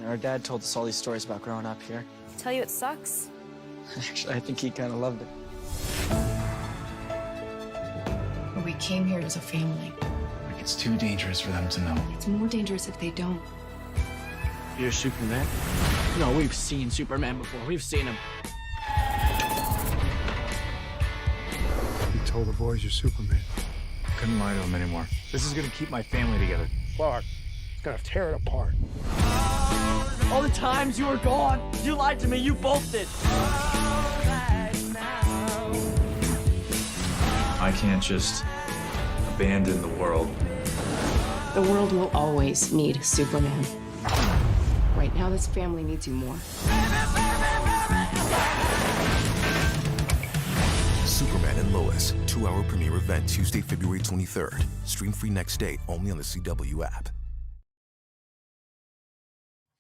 Our dad told us all these stories about growing up here. Tell you it sucks. Actually, I think he kind of loved it. We came here as a family. It's too dangerous for them to know. It's more dangerous if they don't. You're Superman? No, we've seen Superman before. We've seen him. You told the boys you're Superman. Couldn't lie to them anymore. This is gonna keep my family together. Clark, it's gonna tear it apart. All the times you were gone, you lied to me. You both did. I can't just abandon the world. The world will always need Superman. Right now, this family needs you more. Superman and Lois, 2-hour premiere event Tuesday, February 23rd. Stream free next day only on the CW app.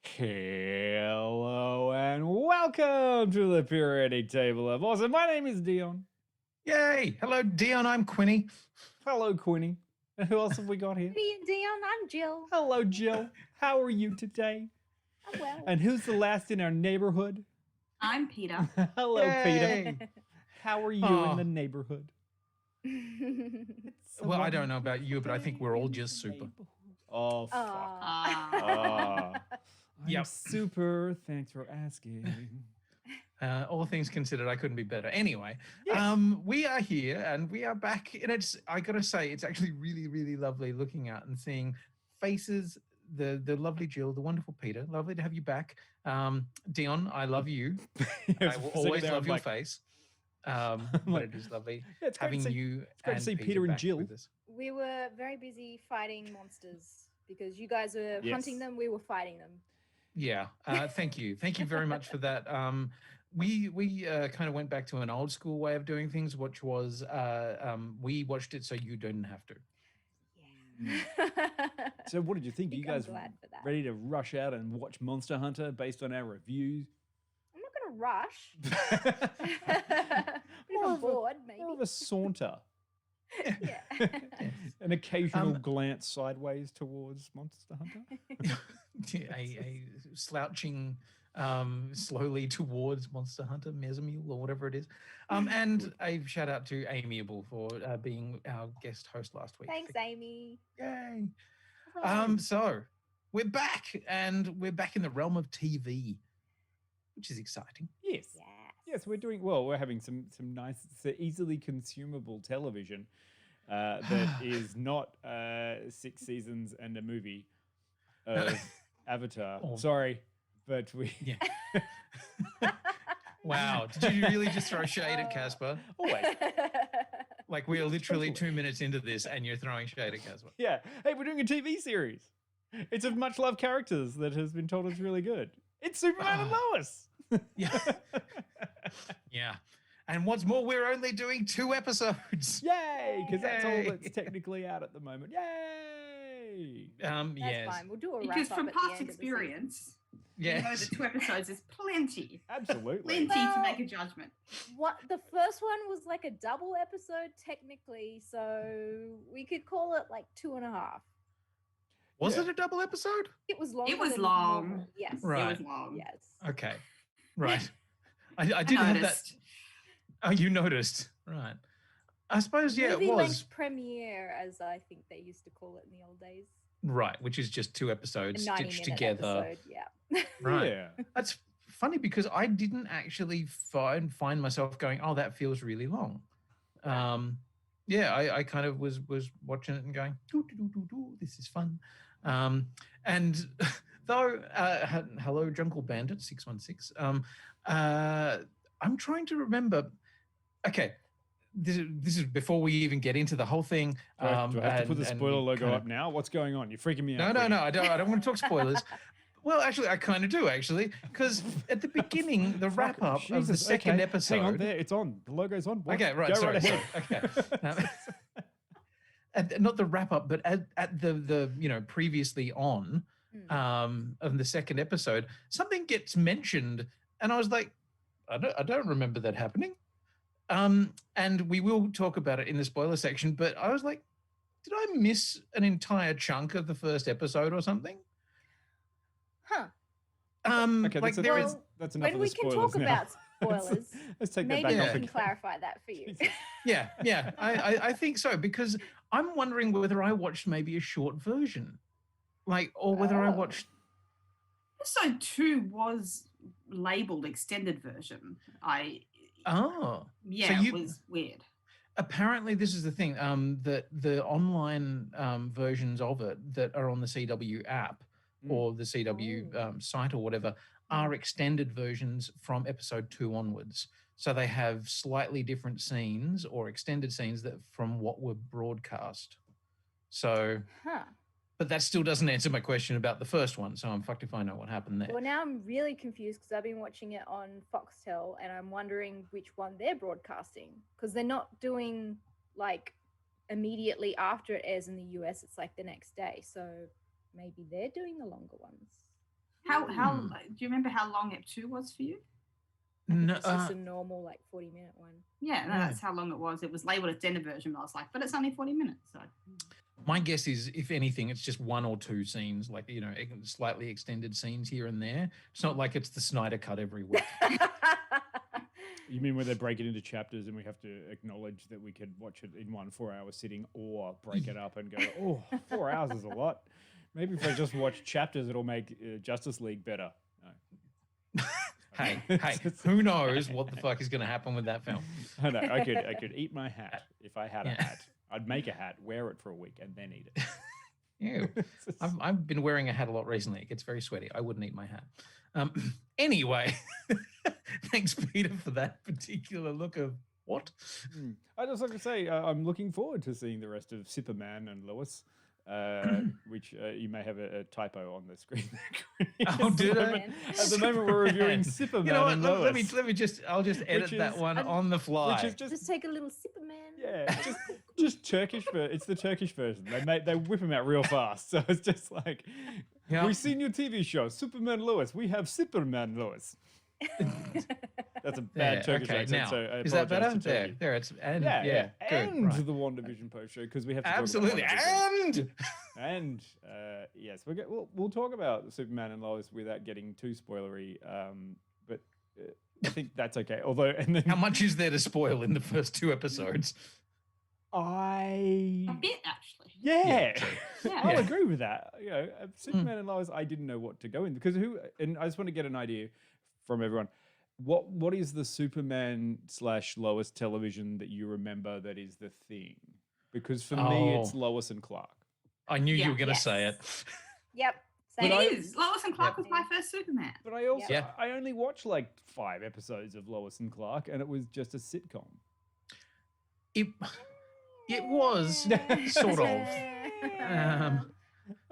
Hello and welcome to the periodic table of awesome. My name is Dion. Yay! Hello, Dion. I'm Quinny. Hello, Quinny. And who else have we got here? Me and Dion, I'm Jill. Hello, Jill. How are you today? I'm well. And who's the last in our neighborhood? I'm Peta. Hello, Yay. Peter. How are you in the neighborhood? Well, I don't know about you, but I think we're all just super. Oh, fuck. I'm Yep. super. Thanks for asking. All things considered, I couldn't be better. Anyway, Yes. we are here and we are back. And I gotta say, it's actually really, really lovely looking out and seeing faces. The lovely Jill, the wonderful Peter. Lovely to have you back. Dion, I love you. I will always love your face. But it is lovely it's great to having see- you. It's great to see Peter and back Jill. with us. We were very busy fighting monsters because you guys were hunting them, we were fighting them. Yeah, thank you. Thank you very much for that. We kind of went back to an old school way of doing things, which was we watched it so you didn't have to. Yeah. So what did you think? You guys glad for that. ready to rush out and watch Monster Hunter based on our reviews? I'm not going to rush. If I'm bored, maybe. More of a saunter. Yeah. An occasional glance sideways towards Monster Hunter. a slouching slowly towards Monster Hunter, Mesomule, or whatever it is. And a shout out to Amiable for being our guest host last week. Thanks, Amy. Yay. So we're back, and we're back in the realm of TV, which is exciting. Yes. Yes. Yes, we're doing well. We're having some nice, easily consumable television that is not 6 seasons and a movie of Avatar. Oh. Sorry, but we. Yeah. Wow. Did you really just throw shade at Casper? Always. Like we are literally 2 minutes into this and you're throwing shade at Casper. Yeah. Hey, we're doing a TV series. It's of much loved characters that has been told it's really good. It's Superman and Lois. Yeah. Yeah. And what's more, we're only doing 2 episodes. Yay! Because that's all Yay. that's technically out at the moment. Yay! That's Yes. fine. We'll do a wrap Because up from at the past end of the season. experience, Yes. you know that 2 episodes is plenty. Absolutely. Plenty to make a judgment. What the first one was like a double episode technically, so we could call it like 2.5. Was Yeah. it a double episode? It was long. It was long. Yes. Right. It was long. Yes. Okay. Right. I didn't have that. noticed. Oh, you noticed. Right. I suppose, yeah, Movie it was. length premiere, as I think they used to call it in the old days. Right, which is just 2 episodes A 90-minute stitched together. episode, yeah. Right. Yeah. That's funny because I didn't actually find myself going, oh, that feels really long. Yeah, I kind of was watching it and going, this is fun. And though, hello, Jungle Bandit 616. I'm trying to remember. Okay, this is before we even get into the whole thing. Do I have to put the and spoiler logo kind up now? What's going on? You're freaking me out. No, I don't want to talk spoilers. Well, actually, I kind of do, actually, because at the beginning, the wrap up of the Jesus, second okay. episode. Hang on there. It's on. The logo's on. What? Okay, right. Go Sorry. right ahead. Okay. Not the wrap up, but at the previously on of the second episode, something gets mentioned, and I was like, I don't remember that happening. And we will talk about it in the spoiler section, but I was like, did I miss an entire chunk of the first episode or something? Huh. Okay, like that's, there that's, is. that's enough when of we the can spoilers talk now. about spoilers, Let's take that maybe back we off can again. clarify that for you. Yeah. I think so because I'm wondering whether I watched maybe a short version, like, or whether I Oh. watched. Episode 2 was labeled extended version. Oh, Yeah, you- it was weird. Apparently, this is the thing. That the online versions of it that are on the CW app or the CW site or whatever are extended versions from episode 2 onwards. So they have slightly different scenes or extended scenes that from what were broadcast. So, Huh. but that still doesn't answer my question about the first one. So I'm fucked if I know what happened there. Well, now I'm really confused because I've been watching it on Foxtel and I'm wondering which one they're broadcasting because they're not doing like immediately after it airs in the US. It's like the next day. So maybe they're doing the longer ones. How do you remember how long Ep 2 was for you? No, It's just a normal like 40-minute one. Yeah, no, that's how long it was. It was labeled extended version, but I was like, but it's only 40 minutes. So my guess is, if anything, it's just 1 or 2 scenes, like, you know, slightly extended scenes here and there. It's not like it's the Snyder cut every week. You mean where they break it into chapters and we have to acknowledge that we could watch it in one 4-hour sitting or break it up and go, oh, 4 hours is a lot. Maybe if I just watch chapters, it'll make Justice League better. No. Hey, who knows what the fuck is going to happen with that film? I know. I could eat my hat if I had a Yeah. hat. I'd make a hat, wear it for a week, and then eat it. Ew. I've been wearing a hat a lot recently. It gets very sweaty. I wouldn't eat my hat. Anyway, thanks, Peter, for that particular look of what? I just like to say, I'm looking forward to seeing the rest of Superman and Lois. Which you may have a typo on the screen. Oh, did I? At the moment, we're reviewing Superman. You know what? and Let Lois, me just. I'll just edit that one on the fly. which is just take a little Superman. yeah, just Turkish. It's the Turkish version. They whip them out real fast. So it's just like we've seen your TV show, Superman Lois. We have Superman Lois. That's a bad Turkish accent. Now, So I is that better? apologize to Turkey. There. It's and Yeah, good, and right. the WandaVision post show because we have to Absolutely, talk about and yes, we'll talk about Superman and Lois without getting too spoilery. But I think that's okay. Although, and then how much is there to spoil in the first 2 episodes? a bit actually. Yeah, Yeah. I'll agree with that. You know, Superman and Lois, I didn't know what to go in because and I just want to get an idea from everyone. What is the Superman / Lois television that you remember that is the thing? Because for me, it's Lois and Clark. I knew you were going to say it. Yep. It is. Lois and Clark was my first Superman. But I also I only watched like 5 episodes of Lois and Clark, and it was just a sitcom. It was sort of.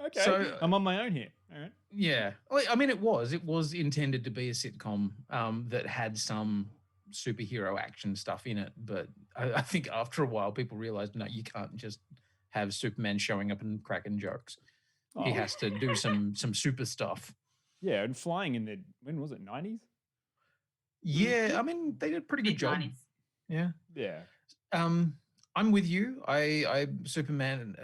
Okay, so I'm on my own here. All right. Yeah, well, I mean, it was intended to be a sitcom that had some superhero action stuff in it, but I think after a while people realized, no, you can't just have Superman showing up and cracking jokes. He has to do some super stuff. Yeah, and flying in the when was it 90s? Yeah, I mean, they did a pretty good job. Yeah. I'm with you. I Superman,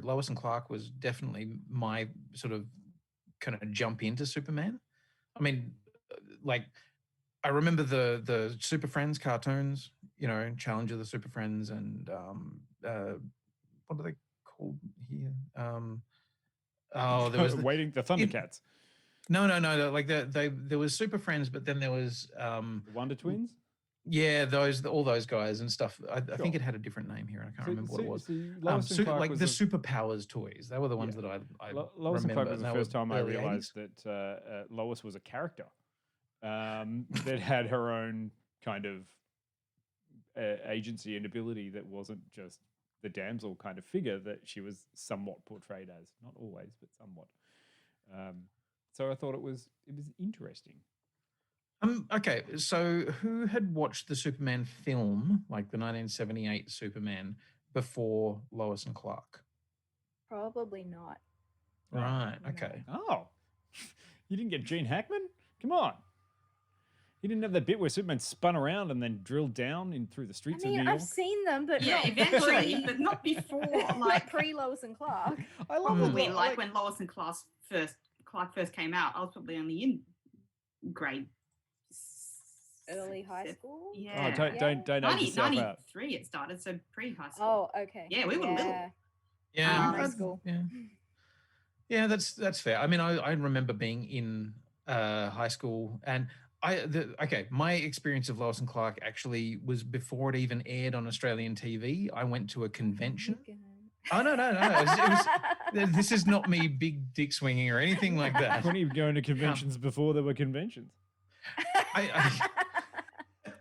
Lois and Clark was definitely my sort of kind of jump into Superman. I mean, like, I remember the Super Friends cartoons, you know, Challenge of the Super Friends, and what are they called here? There was Waiting the Thundercats. No. Like there was Super Friends, but then there was The Wonder Twins. Yeah, all those guys and stuff. I think it had a different name here. I can't remember what it was. Lois and Clark like was the Superpowers toys. They were the ones that I Lois and remember. Clark was the They first were time I early realized that Lois was a character that had her own kind of agency and ability that wasn't just the damsel kind of figure that she was somewhat portrayed as. Not always, but somewhat. So I thought it was interesting. Okay, so who had watched the Superman film, like the 1978 Superman, before Lois and Clark? Probably not. Right, okay. Oh, you didn't get Gene Hackman? Come on. You didn't have that bit where Superman spun around and then drilled down in through the streets of New York? I've seen them, but Yeah, not eventually, but not before. like pre Lois and Clark. I love Probably like when Lois and Clark first came out. I was probably only in grade Early high seven. school? Yeah. Oh, don't age yourself out. 93 it started, so pre-high school. Oh, okay. Yeah, we were little. Yeah, Primary I'd- school. yeah, that's fair. I mean, I remember being in high school, and my experience of Lois and Clark actually was before it even aired on Australian TV. I went to a convention. Oh no! This is not me big dick swinging or anything like that. When you going to conventions before there were conventions?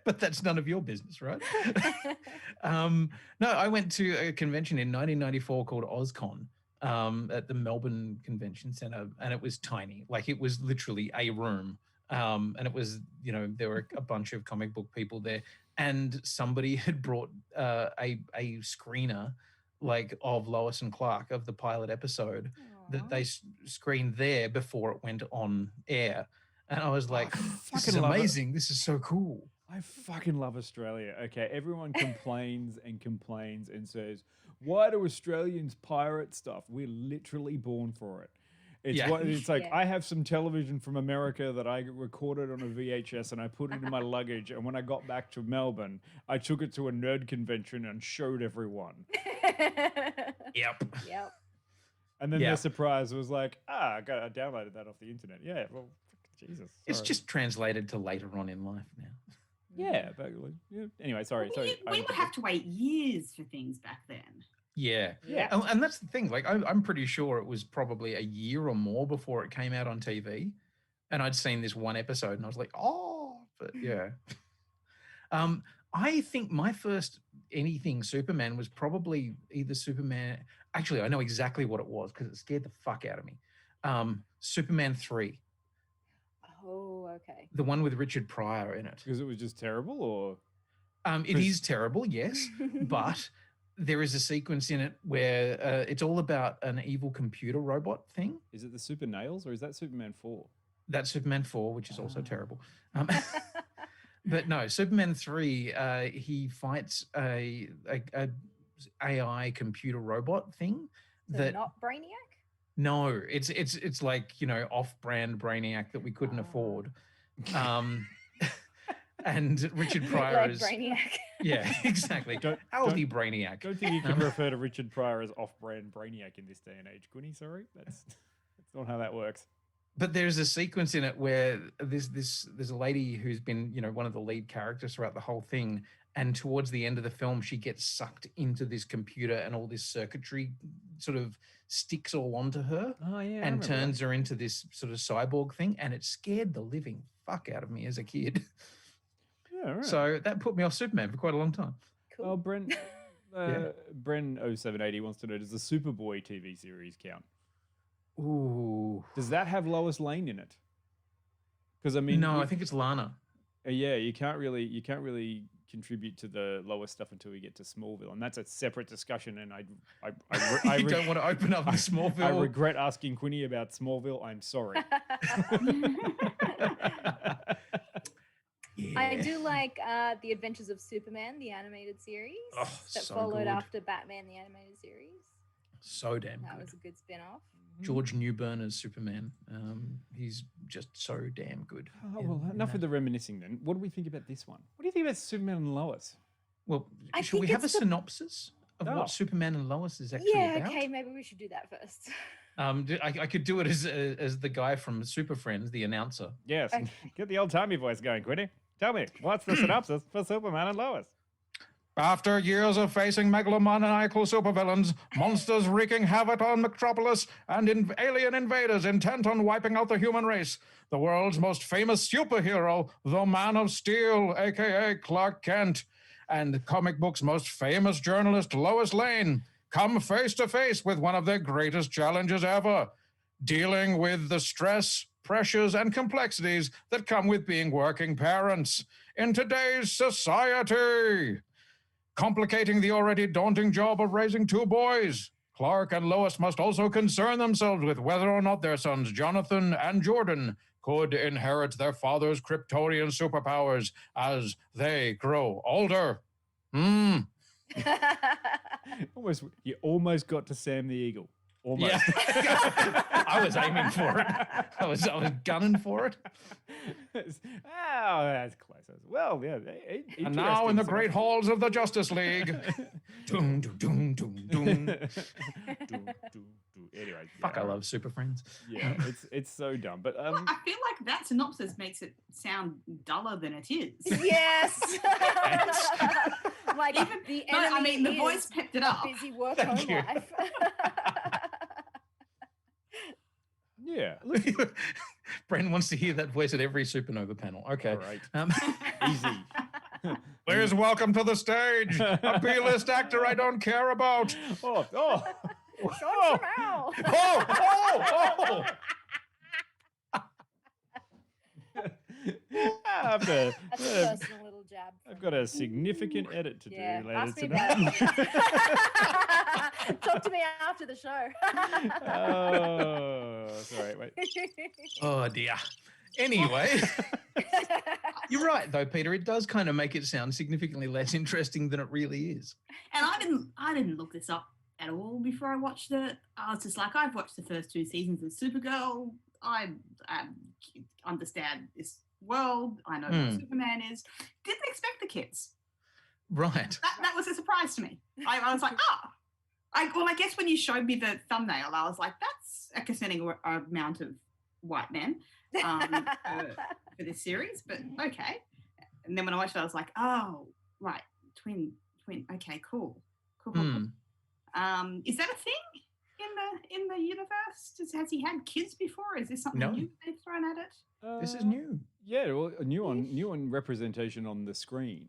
But that's none of your business, right? No, I went to a convention in 1994 called OzCon at the Melbourne Convention Centre, and it was tiny. Like, it was literally a room. And it was, there were a bunch of comic book people there, and somebody had brought a screener, like, of Lois and Clark, of the pilot episode that they screened there before it went on air. And I was like, this is amazing. This is so cool. I fucking love Australia. Okay, everyone complains and says, why do Australians pirate stuff? We're literally born for it. It's like, I have some television from America that I recorded on a VHS and I put it in my luggage. And when I got back to Melbourne, I took it to a nerd convention and showed everyone. Yep. And then their surprise was like, I downloaded that off the internet. Yeah, well, Jesus. It's sorry. just translated to later on in life now. Yeah, but, anyway, sorry. We would have to wait years for things back then. Yeah. And that's the thing. Like, I'm pretty sure it was probably a year or more before it came out on TV. And I'd seen this one episode and I was like, but yeah. I think my first anything Superman was probably either Superman. Actually, I know exactly what it was because it scared the fuck out of me. Superman 3. Oh, okay. The one with Richard Pryor in it. Because it was just terrible, or? It is terrible, yes. But there is a sequence in it where it's all about an evil computer robot thing. Is it the Super Nails, or is that Superman 4? That's Superman 4, which is also terrible. But no, Superman 3, he fights a AI computer robot thing. So not Brainiac? No, it's like, off-brand Brainiac that we couldn't afford. And Richard Pryor like is Brainiac. Yeah, exactly. Healthy Brainiac. Don't think you can refer to Richard Pryor as off-brand Brainiac in this day and age, Quinny. Sorry, that's not how that works. But there's a sequence in it where there's a lady who's been, one of the lead characters throughout the whole thing. And towards the end of the film, she gets sucked into this computer and all this circuitry sort of sticks all onto her and turns her into this sort of cyborg thing. And it scared the living fuck out of me as a kid. Yeah, right. So that put me off Superman for quite a long time. Cool. Oh, Bren 0780 wants to know, does the Superboy TV series count? Ooh. Does that have Lois Lane in it? Because I mean, no, I think it's Lana. Yeah, you can't really contribute to the Lois stuff until we get to Smallville, and that's a separate discussion. And I you don't want to open up the Smallville. I regret asking Quinny about Smallville. I'm sorry. Yeah. I do like The Adventures of Superman, the animated series that so followed good. after Batman, the animated series. So damn That good. was a good spin-off. George Newbern as Superman. He's just so damn good. Oh, well, enough with the reminiscing then. What do we think about this one? What do you think about Superman and Lois? Well, I should we think have a it's the- synopsis of Oh. what Superman and Lois is actually Yeah, about? okay, maybe we should do that first. I could do it as the guy from Super Friends, the announcer. Yes, Okay. get the old-timey voice going, Quinny. Tell me, what's the synopsis for Superman and Lois? After years of facing megalomaniacal supervillains, monsters wreaking havoc on Metropolis, and alien invaders intent on wiping out the human race, the world's most famous superhero, the Man of Steel, a.k.a. Clark Kent, and comic books' most famous journalist, Lois Lane, come face to face with one of their greatest challenges ever, dealing with the stress, pressures, and complexities that come with being working parents in today's society. Complicating the already daunting job of raising two boys, Clark and Lois must also concern themselves with whether or not their sons Jonathan and Jordan could inherit their father's Kryptonian superpowers as they grow older. You almost got to Sam the Eagle. Almost. Yeah. I was aiming for it. I was gunning for it. Oh, that's close. Well, yeah. And now in the interesting great stuff. halls of the Justice League. Doom, doom, doom, doom, doom. Anyway, Fuck, I love Super Friends. Yeah, it's so dumb. But Well, I feel like that synopsis makes it sound duller than it is. Yes. Like Even, the no, enemy I mean, the is voice pepped it up. a busy work Thank home you. life. yeah, look, Bren wants to hear that voice at every Supernova panel. Okay. Great. Easy. easy. Please welcome to the stage a B-list actor I don't care about. Oh, Sean Schemmel. Oh. I've That's a personal little jab. I've got a significant edit to Yeah, do later ask me tonight. Talk to me after the show. Oh, sorry, wait. Oh dear. Anyway, you're right though, Peter. It does kind of make it sound significantly less interesting than it really is. And I didn't look this up at all before I watched it. I was just like, I've watched the first 2 seasons of Supergirl. I understand this world. I know what Superman is. Didn't expect the kids. Right. That was a surprise to me. I was like, I guess when you showed me the thumbnail, I was like, that's a concerning amount of white men for this series, but okay. And then when I watched it, I was like, oh, right, twin. Okay, cool. Is that a thing in the universe? Has he had kids before? Is this something new they've thrown at it? This is new. Yeah, well, new on representation on the screen.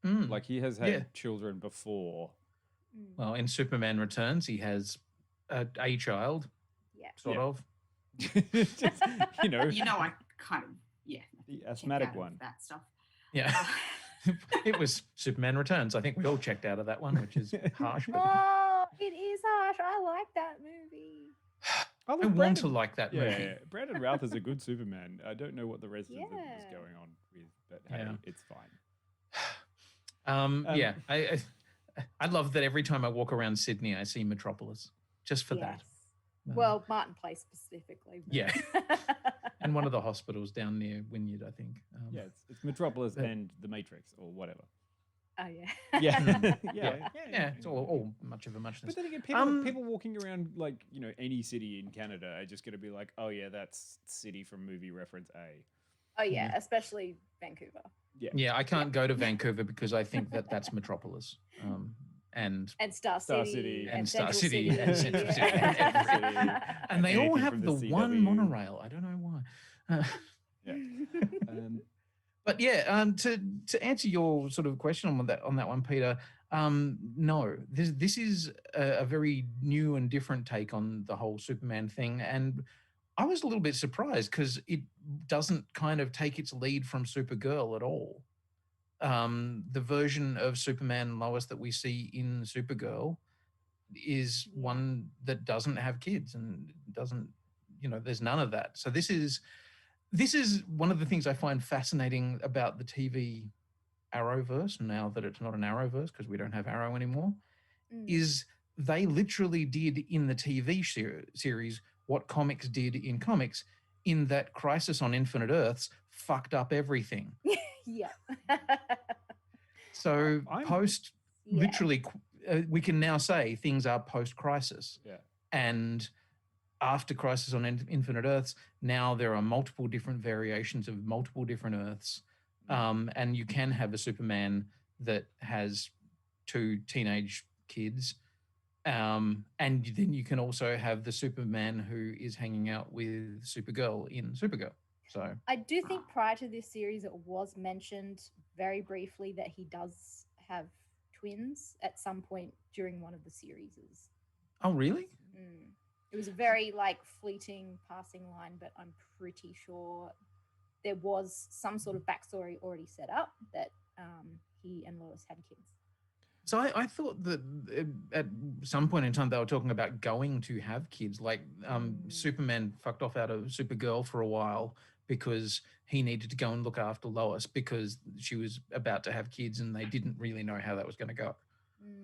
Like he has had children before. Well, in Superman Returns, he has a child. Yeah. Sort of. Just, you know, I kind of the asthmatic checked out of one. that stuff. Yeah. It was Superman Returns. I think we all checked out of that one, which is harsh. But Oh, it is harsh. I like that movie. I want to like that movie. Yeah, Brandon Routh is a good Superman. I don't know what the rest of it is Yeah. going on with, but hey, it's fine. I love that every time I walk around Sydney, I see Metropolis. Just for that. Well, Martin Place specifically. but- Yeah. And one of the hospitals down near Wynyard, I think. Yeah, it's Metropolis and the Matrix or whatever. Oh yeah. Yeah. It's all much of a muchness. But then again, people walking around like any city in Canada are just going to be like, oh yeah, that's city from movie reference A. Oh yeah, especially Vancouver. Yeah, I can't go to Vancouver because I think that's Metropolis. And Star City, and Central Star City and Central City and everything. And they all anything have from the the one CW. monorail. I don't know why. But yeah, to answer your sort of question on that one, Peter, no, this is a very new and different take on the whole Superman thing, and I was a little bit surprised because it doesn't kind of take its lead from Supergirl at all. The version of Superman and Lois that we see in Supergirl is one that doesn't have kids and doesn't, there's none of that. So this is one of the things I find fascinating about the TV Arrowverse, now that it's not an Arrowverse because we don't have Arrow anymore, is they literally did in the TV series what comics did in comics, in that Crisis on Infinite Earths fucked up everything. Yeah. So literally, we can now say things are post-crisis. Yeah. And after Crisis on Infinite Earths, now there are multiple different variations of multiple different Earths. And you can have a Superman that has 2 teenage kids. And then you can also have the Superman who is hanging out with Supergirl in Supergirl. So I do think prior to this series, it was mentioned very briefly that he does have twins at some point during one of the series. Oh, really? It was a very fleeting passing line, but I'm pretty sure there was some sort of backstory already set up that he and Lois had kids. So I thought that at some point in time they were talking about going to have kids. Superman fucked off out of Supergirl for a while because he needed to go and look after Lois because she was about to have kids and they didn't really know how that was going to go.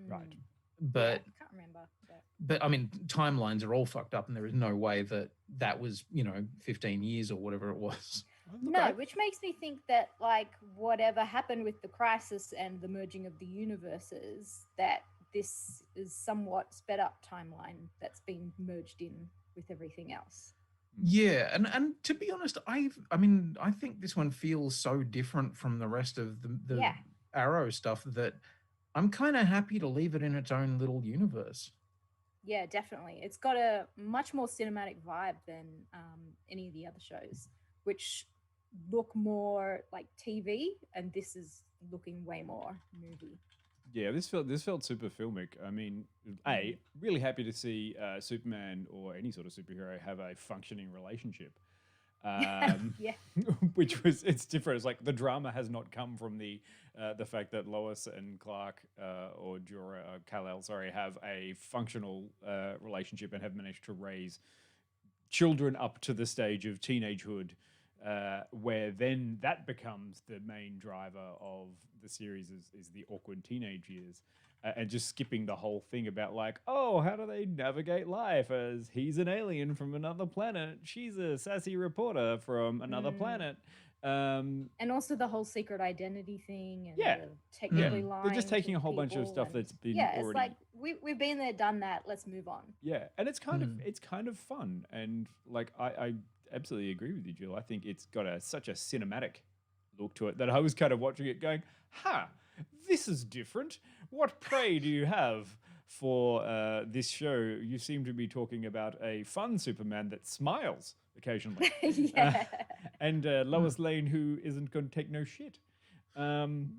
Right. But I can't remember. but I mean, timelines are all fucked up, and there is no way that was 15 years or whatever it was. No, which makes me think that like whatever happened with the crisis and the merging of the universes, that this is somewhat sped up timeline that's been merged in with everything else. Yeah, and to be honest, I think this one feels so different from the rest of the Arrow stuff that I'm kind of happy to leave it in its own little universe. Yeah, definitely. It's got a much more cinematic vibe than any of the other shows, which look more like TV, and this is looking way more movie. Yeah, this felt super filmic. I mean, really happy to see Superman or any sort of superhero have a functioning relationship. Yeah. It's different. It's like the drama has not come from the fact that Lois and Clark or Kal-El, have a functional relationship and have managed to raise children up to the stage of teenagehood, where then that becomes the main driver of the series is the awkward teenage years. And just skipping the whole thing about like, oh, how do they navigate life as he's an alien from another planet, she's a sassy reporter from another planet. And also the whole secret identity thing and the technically lying. They're just taking a whole bunch of stuff that's been already... it's like we've been there, done that, let's move on. Yeah, and it's kind of fun. And like I absolutely agree with you, Jill. I think it's got such a cinematic look to it that I was kind of watching it going, this is different. What prey do you have for this show? You seem to be talking about a fun Superman that smiles occasionally. And Lois Lane who isn't going to take no shit. And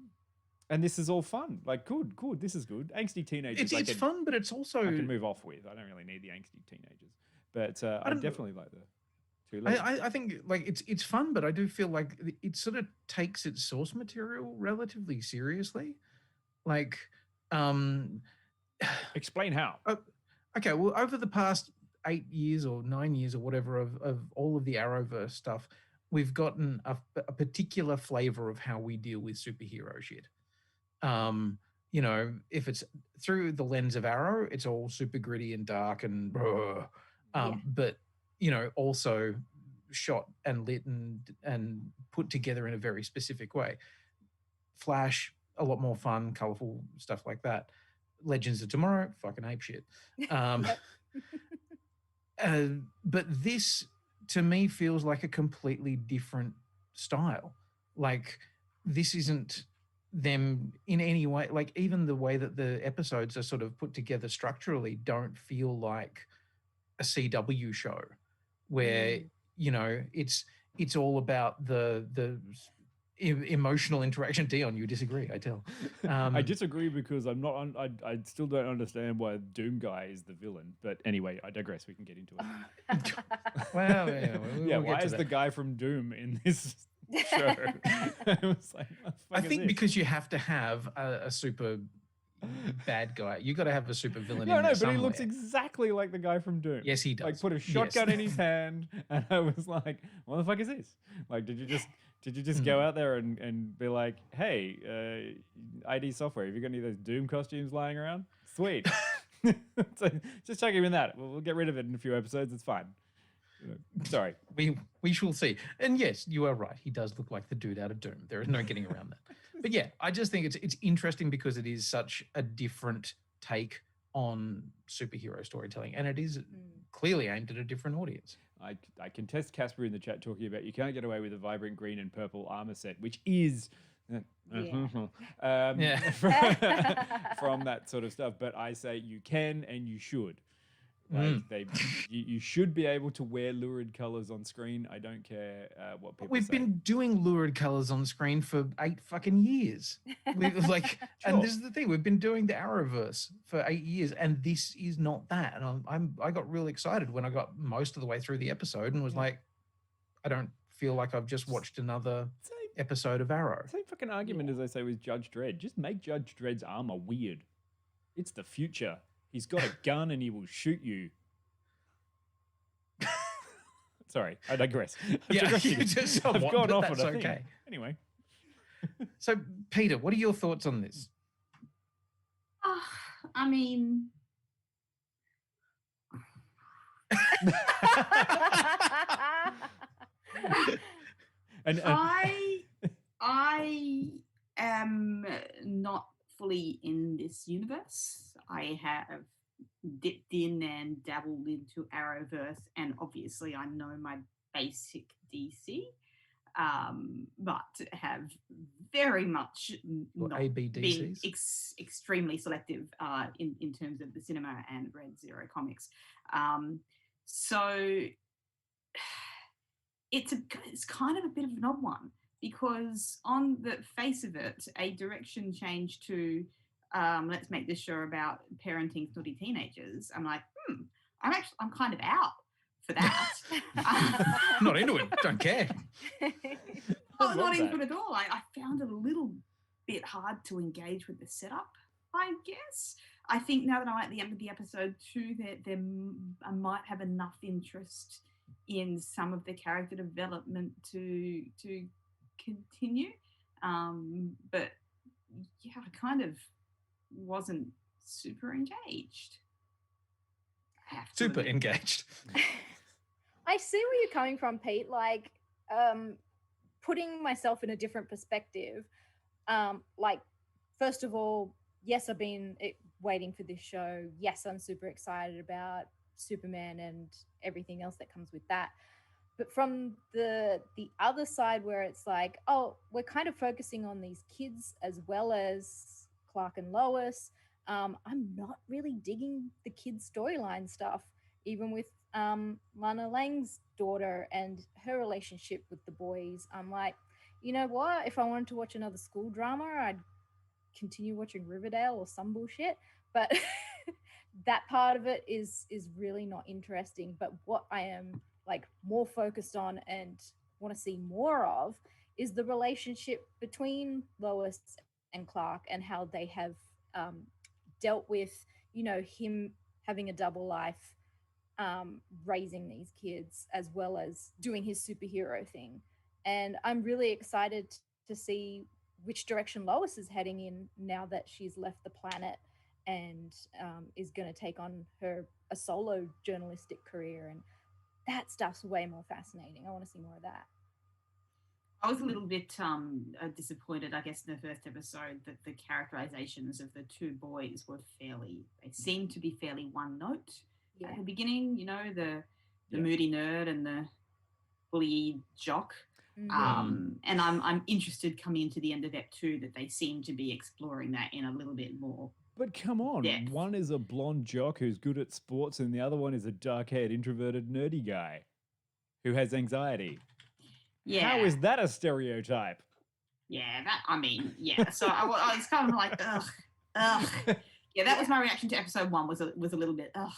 this is all fun. Like, good. This is good. Angsty teenagers. It's fun, but it's also... I can move off with. I don't really need the angsty teenagers. But I definitely like the... I think like it's fun, but I do feel like it sort of takes its source material relatively seriously. Like, explain how. Okay, well, over the past 8 years or 9 years or whatever of all of the Arrowverse stuff, we've gotten a particular flavor of how we deal with superhero shit. If it's through the lens of Arrow, it's all super gritty and dark and but also shot and lit and put together in a very specific way. Flash, a lot more fun, colorful stuff like that. Legends of Tomorrow, fucking ape shit. But this, to me, feels like a completely different style. Like, this isn't them in any way. Like, even the way that the episodes are sort of put together structurally don't feel like a CW show where it's all about the emotional interaction. Dion, you disagree, I tell. I disagree because I'm not. I still don't understand why Doom Guy is the villain. But anyway, I digress. We can get into it. Well, we'll why is the guy from Doom in this show? I think because you have to have a super bad guy. You got to have a super villain. No, but he looks exactly like the guy from Doom. Yes, he does. Like, put a shotgun in his hand, and I was like, "What the fuck is this?" Like, did you just go out there and be like, "Hey, ID Software, have you got any of those Doom costumes lying around? Sweet." So just chuck him in that. We'll get rid of it in a few episodes. It's fine. Sorry. We shall see. And yes, you are right. He does look like the dude out of Doom. There is no getting around that. But yeah, I just think it's interesting because it is such a different take on superhero storytelling, and it is clearly aimed at a different audience. I contest Casper in the chat talking about you can't get away with a vibrant green and purple armor set, which is from that sort of stuff. But I say you can and you should. Like you should be able to wear lurid colors on screen. I don't care what people We've say. been doing lurid colors on screen for 8 fucking years. And this is the thing. We've been doing the Arrowverse for 8 years, and this is not that. And I got real excited when I got most of the way through the episode and was like, I don't feel like I've just watched another episode of Arrow. Same fucking argument as I say with Judge Dredd. Just make Judge Dredd's armor weird. It's the future. He's got a gun and he will shoot you. Sorry, I digress. I've gone off on a thing. Okay. Anyway. So, Peter, what are your thoughts on this? I mean, And I am not fully in this universe. I have dipped in and dabbled into Arrowverse, and obviously I know my basic DC, but have very much Or not been ABDCs? extremely selective in terms of the cinema and read zero comics. So it's kind of a bit of an odd one, because on the face of it, a direction change to let's make this show about parenting snotty teenagers. I'm like, I'm kind of out for that. Not into it. Don't care. Not into it at all. I found it a little bit hard to engage with the setup, I guess. I think now that I'm at the end of the episode 2, that I might have enough interest in some of the character development to continue. But yeah, I kind of wasn't super engaged. Super engaged. I see where you're coming from, Pete. Like, putting myself in a different perspective. Like, first of all, yes, I've been waiting for this show. Yes, I'm super excited about Superman and everything else that comes with that. But from the other side, where it's like, oh, we're kind of focusing on these kids as well as Clark and Lois. I'm not really digging the kids' storyline stuff, even with Lana Lang's daughter and her relationship with the boys. I'm like, you know what? If I wanted to watch another school drama, I'd continue watching Riverdale or some bullshit. But that part of it is really not interesting. But what I am like more focused on and want to see more of is the relationship between Lois and Clark, and how they have dealt with, you know, him having a double life, raising these kids as well as doing his superhero thing. And I'm really excited to see which direction Lois is heading in now that she's left the planet and is going to take on a solo journalistic career. And that stuff's way more fascinating. I want to see more of that. I was a little bit disappointed, I guess, in the first episode that the characterizations of the two boys were they seemed to be fairly one note at the beginning, you know, the moody nerd and the bully jock. And I'm interested coming into the end of Ep 2 that they seem to be exploring that in a little bit more. But come on, depth. One is a blonde jock who's good at sports, and the other one is a dark-haired, introverted, nerdy guy who has anxiety. Yeah. How is that a stereotype? Yeah, So I was kind of like, ugh. Yeah, that was my reaction to episode 1. Was a little bit ugh.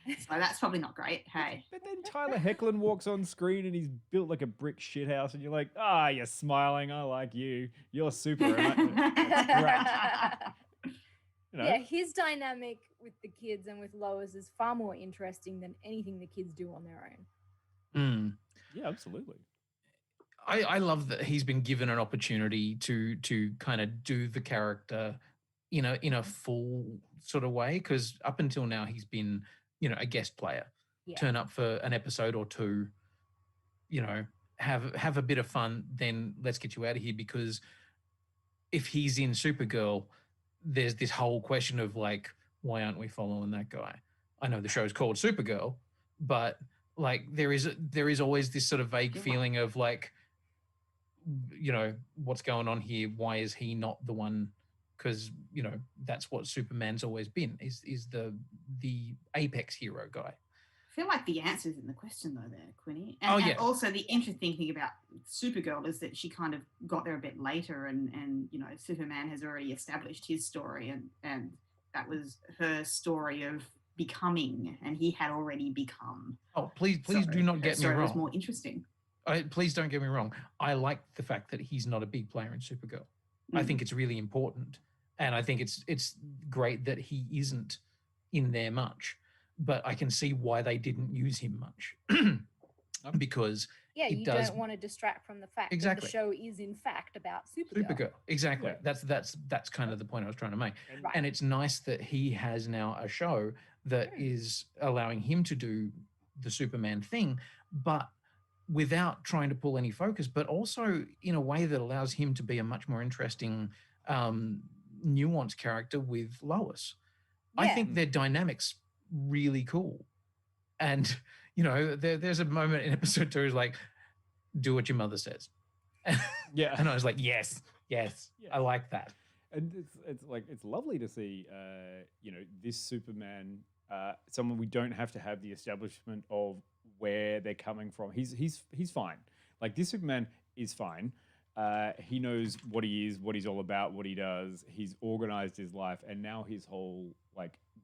So that's probably not great. Hey. But then Tyler Hoechlin walks on screen and he's built like a brick shithouse, and you're like, you're smiling. I like you. You're super. Right? Great. You know? Yeah, his dynamic with the kids and with Lois is far more interesting than anything the kids do on their own. Yeah, absolutely. I love that he's been given an opportunity to kind of do the character, in a full sort of way, because up until now he's been, a guest player. Yeah. Turn up for an episode or two, have a bit of fun, then let's get you out of here. Because if he's in Supergirl, there's this whole question of like, why aren't we following that guy? I know the show's called Supergirl, but like there is always this sort of vague feeling of like, what's going on here? Why is he not the one? Because that's what Superman's always been, is the apex hero guy. I feel like the answer's in the question though there, Quinny. And also the interesting thing about Supergirl is that she kind of got there a bit later, and Superman has already established his story, and that was her story of becoming, and he had already become. Oh, please do not get me wrong. It was more interesting. Please don't get me wrong. I like the fact that he's not a big player in Supergirl. I think it's really important, and I think it's great that he isn't in there much. But I can see why they didn't use him much, because you don't want to distract from the fact that the show is in fact about Supergirl. Exactly. Yeah. That's kind of the point I was trying to make. Right. And it's nice that he has now a show that is allowing him to do the Superman thing, but without trying to pull any focus, but also in a way that allows him to be a much more interesting, nuanced character with Lois. I Yeah. think their dynamics really cool. And, there's a moment in episode 2 is like, do what your mother says. Yeah. And I was like, yes, Yeah. I like that. And it's lovely to see, this Superman, someone we don't have to have the establishment of where they're coming from. He's fine. Like, this Superman is fine. He knows what he is, what he's all about, what he does. He's organized his life, and now his whole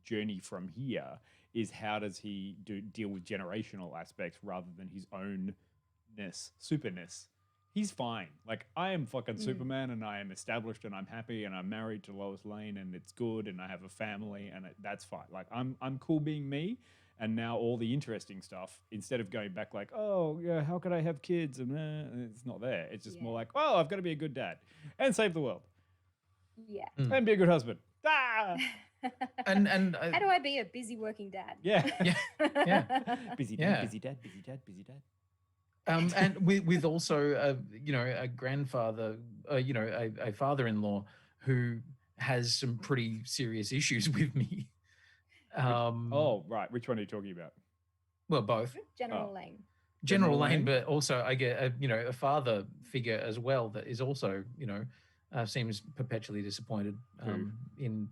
journey from here is how does he deal with generational aspects rather than his ownness, superness. He's fine. Like, I am fucking Superman, and I am established, and I'm happy, and I'm married to Lois Lane, and it's good, and I have a family, and that's fine. Like, I'm cool being me. And now all the interesting stuff, instead of going back like, oh yeah, how could I have kids? And it's not there. It's just more like, oh, I've got to be a good dad and save the world. Yeah. And be a good husband. Ah! And How do I be a busy working dad? Yeah. Yeah. Busy dad, busy dad, busy dad, busy dad. And with also a grandfather, a father-in-law who has some pretty serious issues with me. Right. Which one are you talking about? Well, both. General Lane. General Lane, but also I get a father figure as well that is also seems perpetually disappointed in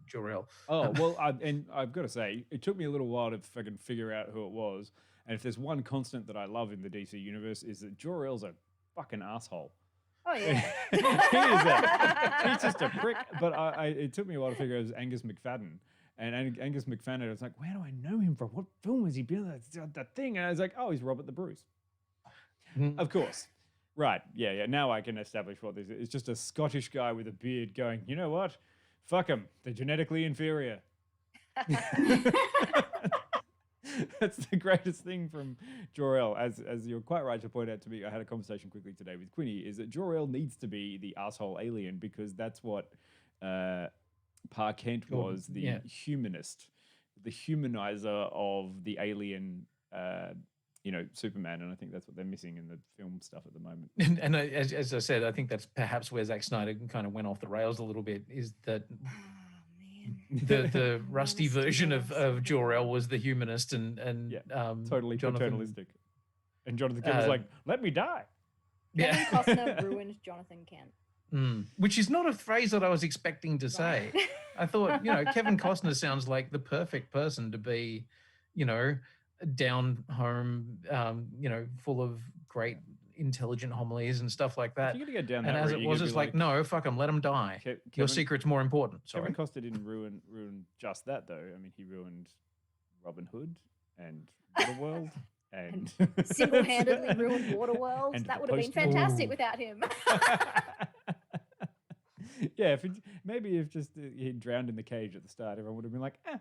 Jor-El. Oh well, I've got to say, it took me a little while to fucking figure out who it was. And if there's one constant that I love in the DC universe, is that Jor-El's a fucking asshole. Oh yeah. He's just a prick. But it took me a while to figure out it was Angus McFadden. And Angus McFadden, I was like, where do I know him from? What film has he been in? That thing. And I was like, oh, he's Robert the Bruce. Of course. Right. Yeah. Now I can establish what this is. It's just a Scottish guy with a beard going, you know what? Fuck them. They're genetically inferior. That's the greatest thing from Jor-El. As you're quite right to point out to me, I had a conversation quickly today with Quinny, is that Jor-El needs to be the asshole alien because that's what... Pa Kent was the humanist, the humanizer of the alien, Superman, and I think that's what they're missing in the film stuff at the moment. And as I said, I think that's perhaps where Zack Snyder kind of went off the rails a little bit. Is that the rusty version of Jor-El was the humanist, and totally Jonathan, paternalistic, and Jonathan Kent was like, "Let me die." Kevin Costner ruined Jonathan Kent. Which is not a phrase that I was expecting to say. I thought, Kevin Costner sounds like the perfect person to be, down home, full of great intelligent homilies and stuff like that. If you're gonna go down and that as route, it was, it's like, no, fuck him, let him die. Your secret's more important. Sorry. Kevin Costner didn't ruin just that though. I mean, he ruined Robin Hood and Waterworld. And single-handedly ruined Waterworld. That would have been fantastic without him. Yeah, maybe if just he drowned in the cage at the start, everyone would have been like, eh.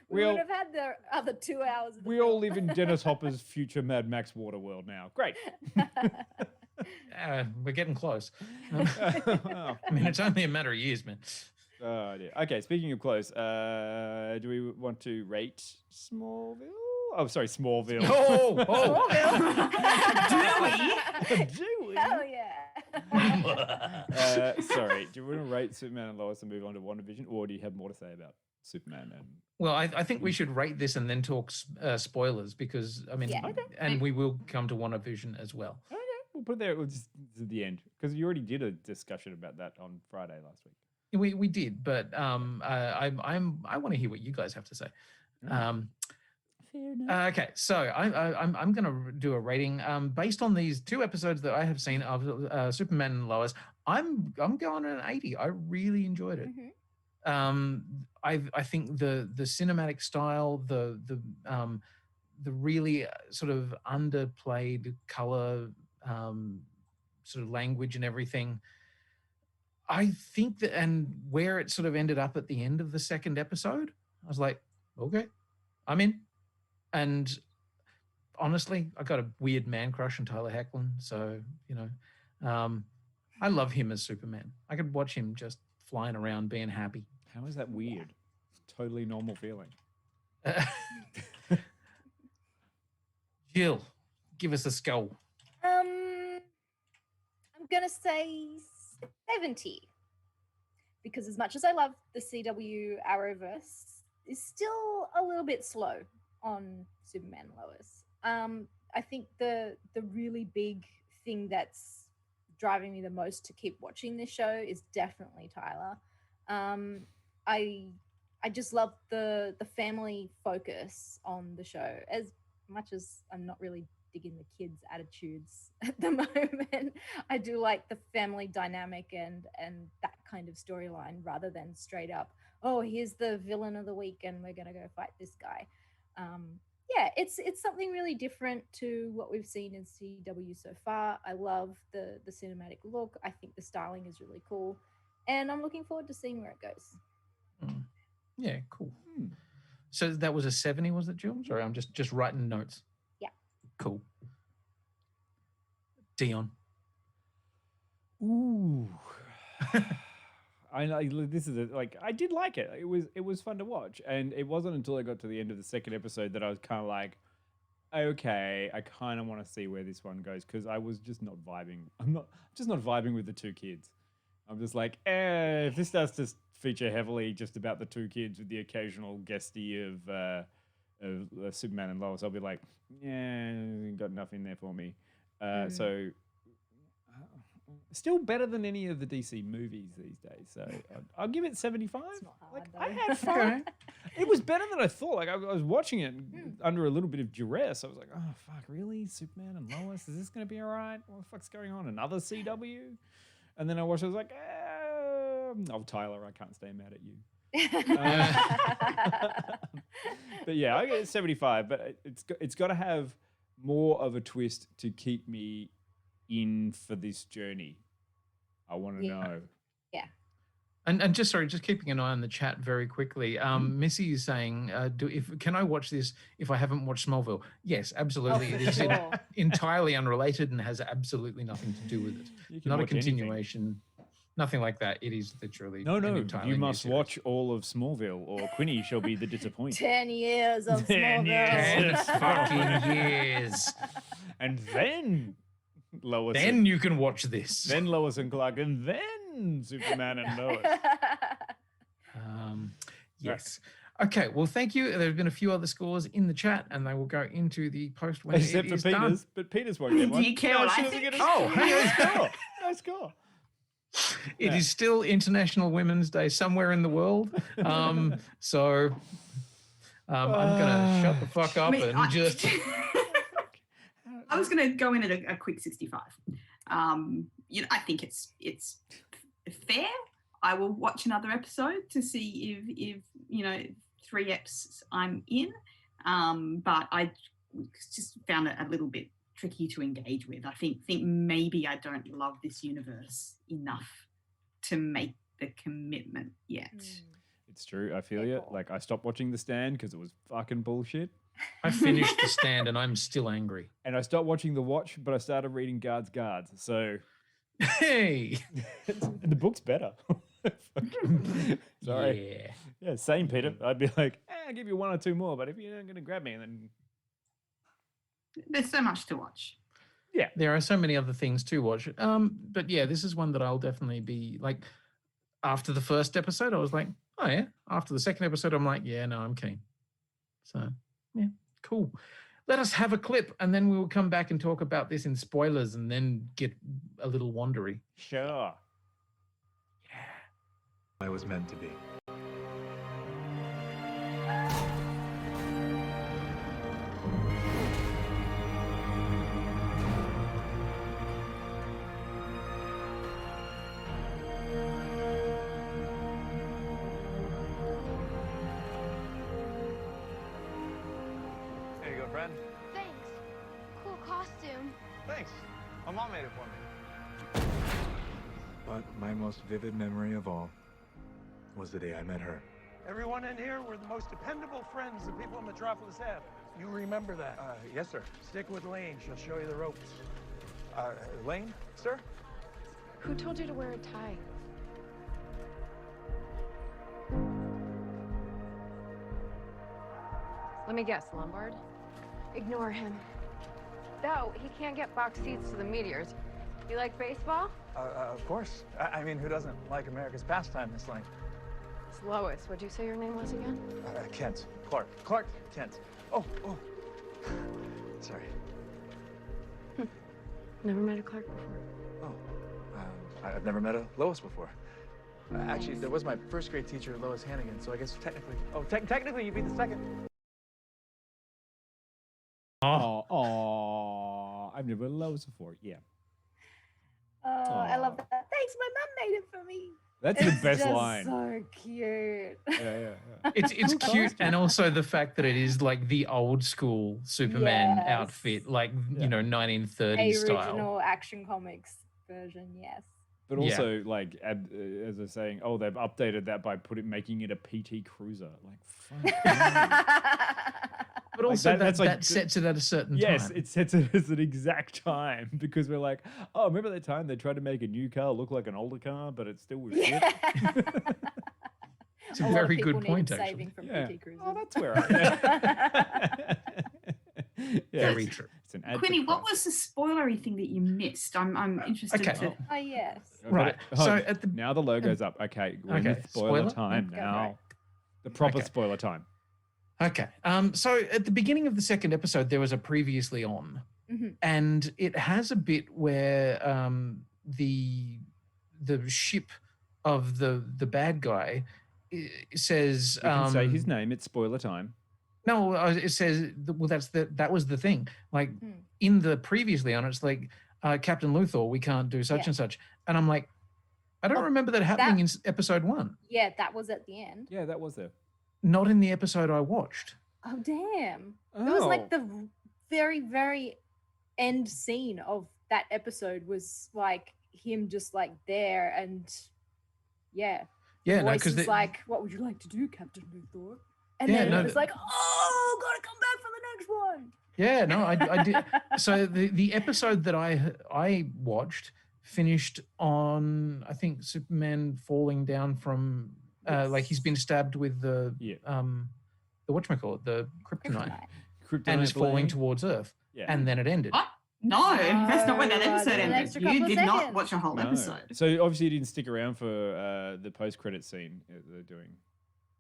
we would have had the other 2 hours. Of the we film. all live in Dennis Hopper's future Mad Max Waterworld now. Great. We're getting close. I mean, it's only a matter of years, man. Oh, dear. Okay, speaking of close, do we want to rate Smallville? Oh, sorry, Smallville. Oh. Do we? Hell yeah. Sorry, do you want to rate Superman and Lois and move on to Wandavision, or do you have more to say about Superman? Well, I think we should rate this and then talk spoilers because, I mean, and we will come to Wandavision as well. Okay, we'll put it there just to the end because you already did a discussion about that on Friday last week. We did, but I want to hear what you guys have to say. Okay, so I'm going to do a rating based on these 2 episodes that I have seen of Superman and Lois. I'm going an 80. I really enjoyed it. I think the cinematic style, the really sort of underplayed color, sort of language and everything. I think that, and where it sort of ended up at the end of the 2nd episode, I was like, okay, I'm in. And honestly, I got a weird man crush on Tyler Hoechlin. So, I love him as Superman. I could watch him just flying around being happy. How is that weird? It's totally normal feeling. Jill, give us a score. I'm gonna say 70 because as much as I love the CW Arrowverse, it's still a little bit slow on Superman and Lois. I think the really big thing that's driving me the most to keep watching this show is definitely Tyler. I just love the family focus on the show. As much as I'm not really digging the kids' attitudes at the moment, I do like the family dynamic and that kind of storyline rather than straight up, oh, here's the villain of the week and we're gonna go fight this guy. Yeah, it's something really different to what we've seen in CW so far. I love the cinematic look. I think the styling is really cool, and I'm looking forward to seeing where it goes. Yeah, cool. So that was a 70, was it, Jill? Sorry, I'm just writing notes. Yeah. Cool. Dion. Ooh. I know this is I did like it. It was fun to watch, and it wasn't until I got to the end of the second episode that I was kind of like, okay, I kind of want to see where this one goes because I was just not vibing. I'm just not vibing with the two kids. I'm just like, if this starts to feature heavily just about the two kids with the occasional guestie of Superman and Lois, I'll be like, yeah, got nothing there for me. So. Still better than any of the DC movies these days, so I'll give it 75. It's not hard, I though. had fun. It was better than I thought. Like I was watching it under a little bit of duress. I was like, "Oh fuck, really? Superman and Lois? Is this going to be all right? What the fuck's going on? Another CW?" And then I watched it. I was like, "Oh, Tyler, I can't stay mad at you." But yeah, I get 75. But it's got to have more of a twist to keep me in for this journey. I want to know. Yeah. And just keeping an eye on the chat very quickly. Missy is saying, can I watch this if I haven't watched Smallville? Yes, absolutely. It is entirely unrelated and has absolutely nothing to do with it. Not a continuation, nothing like that. It is literally no. entirely You must watch all of Smallville, or Quinny shall be the disappointed. 10 years of 10 Smallville. 10 fucking years. And then Lois. Then you can watch this. Then Lois and Clark, and then Superman and Lois. Yes. Okay. Well, thank you. There have been a few other scores in the chat, and they will go into the post when Except it for is Peter's, done. but Peter's won't get one. Do you care what I think? Nice score. Nice score. It is still International Women's Day somewhere in the world. So I'm gonna shut the fuck up just. I was going to go in at a quick 65. I think it's fair. I will watch another episode to see if 3 eps I'm in. But I just found it a little bit tricky to engage with. I think maybe I don't love this universe enough to make the commitment yet. It's true. I feel you. Like I stopped watching The Stand because it was fucking bullshit. I finished The Stand and I'm still angry. And I stopped watching The Watch, but I started reading Guards. So, hey, the book's better. Sorry. Yeah, same, Peter. I'd be like, I'll give you 1 or 2 more, but if you're not going to grab me, then there's so much to watch. Yeah, there are so many other things to watch. But yeah, this is one that I'll definitely be like. After the first episode, I was like, oh yeah. After the second episode, I'm like, yeah, no, I'm keen. So. Yeah, cool. Let us have a clip and then we will come back and talk about this in spoilers and then get a little wandery. Sure. I was meant to be. There you go, friend. Thanks. Cool costume. Thanks. My mom made it for me. But my most vivid memory of all was the day I met her. Everyone in here, we're the most dependable friends the people in Metropolis have. You remember that. Yes, sir. Stick with Lane. She'll show you the ropes. Lane, sir? Who told you to wear a tie? Let me guess, Lombard? Ignore him. Though he can't get box seats to the meteors. You like baseball? Of course. I mean, who doesn't like America's pastime, Miss Lane? It's Lois. What'd you say your name was again? Kent. Clark Kent. Oh. Sorry. Never met a Clark before. Oh. I've never met a Lois before. Actually, there was my first grade teacher, Lois Hannigan, so I guess technically... Oh, technically, you'd be the second. Oh, I've never Lois before. Yeah. Oh, I love that. Thanks, my mum made it for me. That's It's the best just line. So cute. Yeah. It's cute, and also the fact that it is like the old school Superman Yes. outfit, like Yeah. 1930s A style. original Action Comics version, yes. But also, like, as they're saying, oh, they've updated that by making it a PT Cruiser. Like, fuck. But also that's that sets it at a certain yes, time. it sets it as an exact time because we're like, oh, remember that time they tried to make a new car look like an older car, but it still was shit? It's a lot of very people good need point, saving actually. from Yeah. PT Cruisers. Oh, that's where I Very true. It's an ad Quinny, for what Christ. was the spoilery thing that you missed? I'm interested Okay. to. Oh, yes. Right. Oh, So at the now the logo's up. Okay, we're in Okay, the spoiler spoiler? time Go now. for it. The proper Okay. spoiler time. Okay. So at the beginning of the second episode, there was a previously on, Mhm. and it has a bit where the ship of the bad guy says We can say his name. It's spoiler time. no, it says well that was the thing. Like Hmm. in the previously on, it's like Captain Luthor, we can't do such Yeah. and such, and I'm like, I don't Oh, remember that happening in episode 1. Yeah, that was at the end. Yeah, that was there. Not in the episode I watched. Oh, damn. It was like Oh. the very, very end scene of that episode was like him just like there and yeah. Yeah, no, Voice because is like, what would you like to do, Captain Luthor? And Yeah, then no, it was like, oh, gotta come back for the next one. Yeah, no, I did. So the episode that I watched finished on, I think, Superman falling down from like he's been stabbed with the whatchamacallit, the kryptonite, and is falling towards Earth. Yeah. And then it ended. What? No, that's not where that No, episode an ended. extra You couple of did not seconds. watch a whole No. episode. So obviously you didn't stick around for the post-credit scene that they're doing.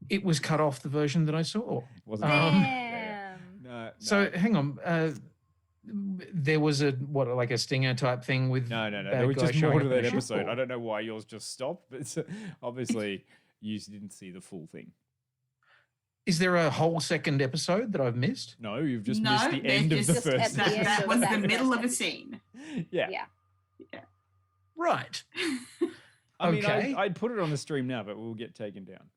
It was cut off the version that I saw. Wasn't it? Damn. No. So hang on. There was like a stinger type thing with No. bad There was guy just showing more up to in a that ship, episode. or- I don't know why yours just stopped, but it's, obviously you didn't see the full thing. Is there a whole second episode that I've missed? No, you've just No, missed the there's end of the just first. at the end that of was that the middle of a first scene. Yeah. Yeah. Right. I mean, Okay. I'd put it on the stream now, but we'll get taken down.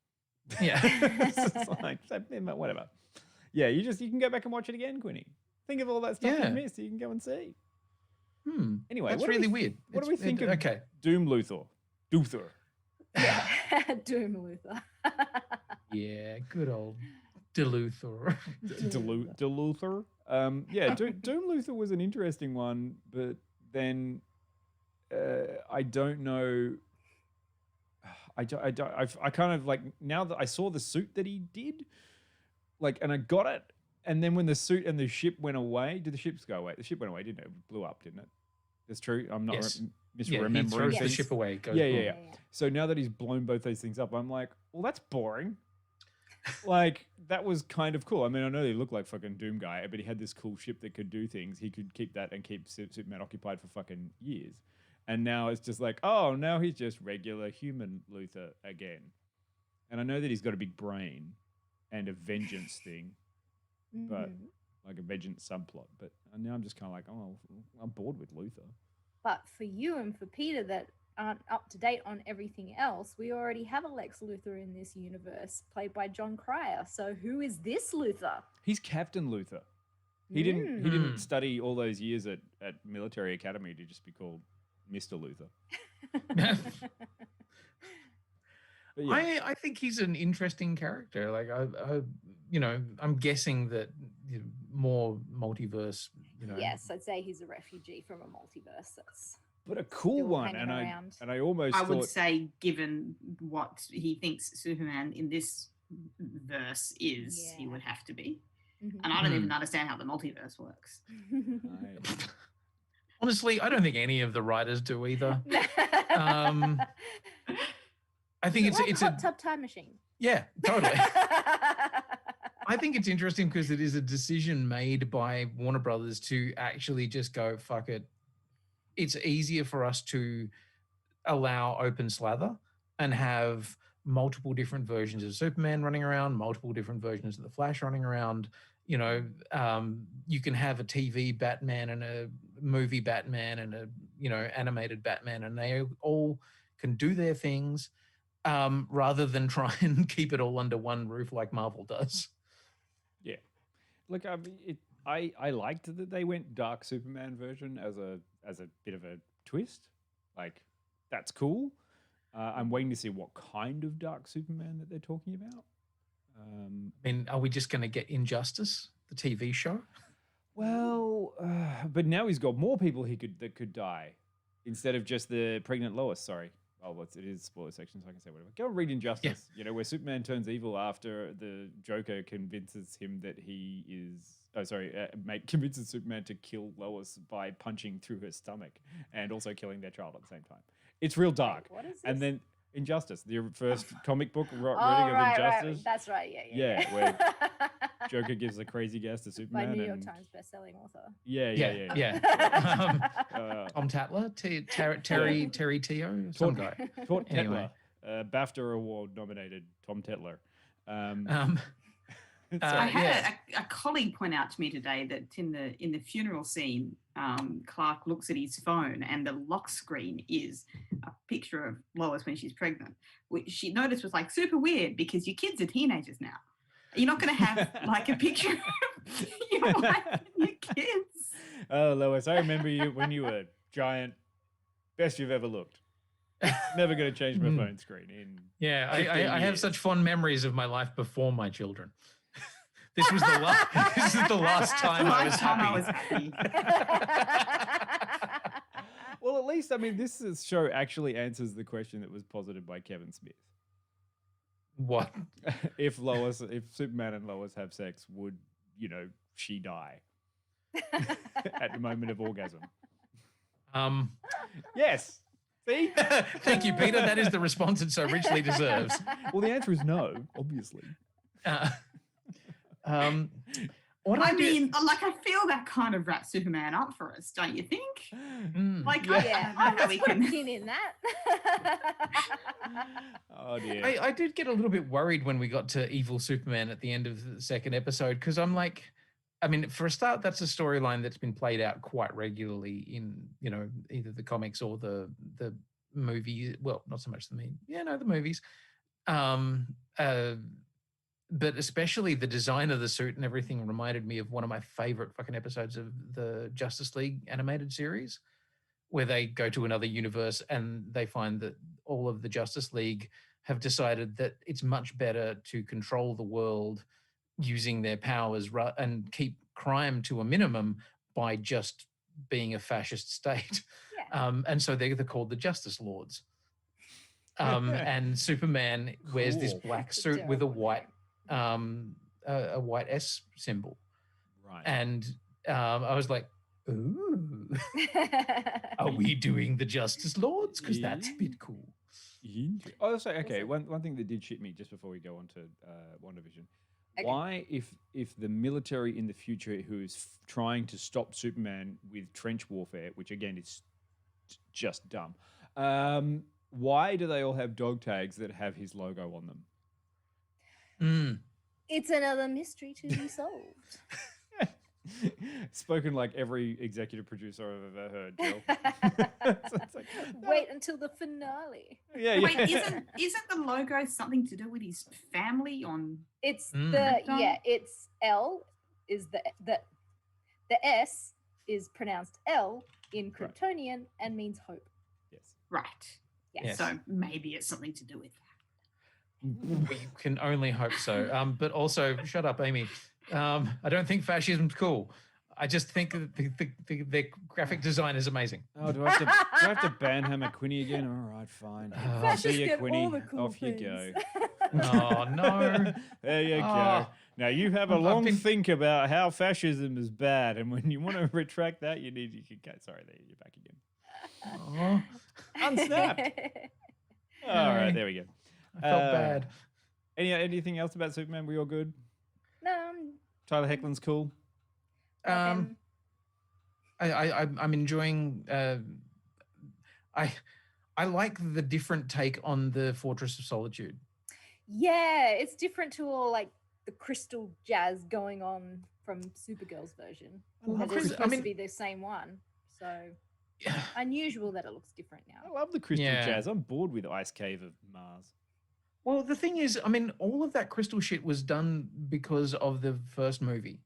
Yeah. It's just like, whatever. Yeah, you can go back and watch it again, Quinny. Think of all that stuff Yeah. you missed. You can go and see. Anyway, That's what do really we- weird. What do we think of Okay. Doom Luthor? Luthor. Yeah. Doom Luthor. Yeah, good old Deluthor. Luthor. Yeah, Doom Luthor was an interesting one, but then I don't know. I kind of like, now that I saw the suit that he did, like, and I got it, and then when the suit and the ship went away, did the ships go away? The ship went away, didn't it? It blew up, didn't it? That's true. I'm not Yes. misremembering. Yeah, he throws the things. ship away. Goes Yeah. boom. So now that he's blown both those things up, I'm like, well, that's boring. Like, that was kind of cool. I mean, I know he looked like fucking Doom guy, but he had this cool ship that could do things. He could keep that and keep Superman occupied for fucking years. And now it's just like, oh, now he's just regular human Luthor again. And I know that he's got a big brain and a vengeance thing, but like a vengeance subplot. But now I'm just kind of like, oh, I'm bored with Luthor. But for you and for Peter that aren't up to date on everything else, we already have a Lex Luthor in this universe, played by John Cryer. So who is this Luthor? He's Captain Luthor. He didn't study all those years at military academy to just be called Mr. Luthor. But yeah. I think he's an interesting character. Like I'm guessing that more multiverse. Yes, I'd say he's a refugee from a multiverse. That's But a cool still one, hanging and around. I almost I thought, would say, given what he thinks Superman in this verse is, he Yeah. would have to be. Mhm. And I don't even understand how the multiverse works. Honestly, I don't think any of the writers do either. I think it's like a hot tub time machine. yeah, totally. I think it's interesting because it is a decision made by Warner Brothers to actually just go, fuck it. It's easier for us to allow open slather and have multiple different versions of Superman running around, multiple different versions of the Flash running around. You know, you can have a TV Batman and a movie Batman and a, you know, animated Batman, and they all can do their things rather than try and keep it all under one roof like Marvel does. Yeah. Look, I mean, I liked that they went dark Superman version as a bit of a twist. Like, that's cool. I'm waiting to see what kind of dark Superman that they're talking about. I mean, are we just going to get Injustice, the TV show? Well, but now he's got more people that could die instead of just the pregnant Lois. Sorry. Oh, it is spoiler section, so I can say whatever. Go and read Injustice. You know, where Superman turns evil after the Joker convinces him that he is. Convinces Superman to kill Lois by punching through her stomach and also killing their child at the same time. It's real dark. Wait, what is this? And then Injustice, the first comic book reading Right, of Injustice. right. That's right. Yeah. Where Joker gives a crazy gas to Superman. By New York Times bestselling author. Yeah. Tom Tatler, Terry Teo, some guy. Anyway. Tetler, BAFTA Award nominated Tom Tetler. I had a colleague point out to me today that in the funeral scene, Clark looks at his phone and the lock screen is a picture of Lois when she's pregnant, which she noticed was like super weird because your kids are teenagers now. You're not going to have like a picture of your wife and your kids. Oh, Lois, I remember you when you were giant. Best you've ever looked. Never going to change my phone screen in. Yeah, I have such fond memories of my life before my children. This is the last time I was happy. Well, at least, I mean, this show actually answers the question that was posited by Kevin Smith. What? If Superman and Lois have sex, would, she die at the moment of orgasm? Yes. See? Thank you, Peter. That is the response it so richly deserves. Well, the answer is no, obviously. I feel that kind of wraps Superman up for us, don't you think? I really can in that. Oh dear. I did get a little bit worried when we got to Evil Superman at the end of the second episode because I'm like, I mean, for a start, that's a storyline that's been played out quite regularly in, either the comics or the movie. Well, not so much the movies. But especially the design of the suit and everything reminded me of one of my favorite fucking episodes of the Justice League animated series, where they go to another universe and they find that all of the Justice League have decided that it's much better to control the world using their powers and keep crime to a minimum by just being a fascist state. Yeah. And so they're called the Justice Lords. And Superman wears this black suit with a white S symbol. Right. And I was like, ooh, are we doing the Justice Lords? Because that's a bit cool. Oh, so okay. One thing that did shit me just before we go on to WandaVision. Okay. Why, if the military in the future who is trying to stop Superman with trench warfare, which again is just dumb, why do they all have dog tags that have his logo on them? It's another mystery to be solved. Spoken like every executive producer I've ever heard, Jill. Wait until the finale. Yeah. Wait, isn't the logo something to do with his family on? It's it's L is the S is pronounced L in Kryptonian and means hope. Yes. Right. Yes. So maybe it's something to do with that. We can only hope so. But also, shut up, Amy. I don't think fascism's cool. I just think the graphic design is amazing. Oh, do I have to ban Hammer Quinny again? All right, fine. See you, Quinny. Off you go. Oh, no. There you go. Now you have a I've long been- think about how fascism is bad, and when you want to retract that, you can go. Sorry, there you're back again. Oh, Unsnapped. All right, there we go. I felt bad. Anything else about Superman? We all good? No, Tyler Hoechlin's cool. him. I'm enjoying. I like the different take on the Fortress of Solitude. Yeah, it's different to all like the crystal jazz going on from Supergirl's version. love It's Crystal- supposed I to mean- be the same one, so unusual that it looks different I now. love the Crystal Yeah. Jazz. I'm bored with Ice Cave of Mars. Well, the thing is, I mean, all of that crystal shit was done because of the first movie.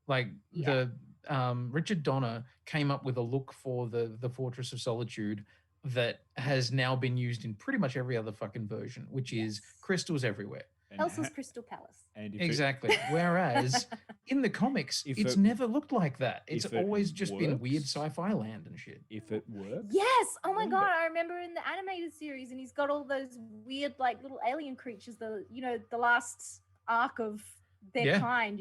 Like Yeah. the Richard Donner came up with a look for the Fortress of Solitude that has now been used in pretty much every other fucking version, which is crystals everywhere. And Elsa's Crystal Palace. and if Exactly. Whereas in the comics, If it's it- never looked like that. It's if it always just been weird works- sci-fi land and shit. If it works, Yes. Oh my Mm. god, I remember in the animated series, and he's got all those weird like little alien creatures. The last arc of their Yeah. kind.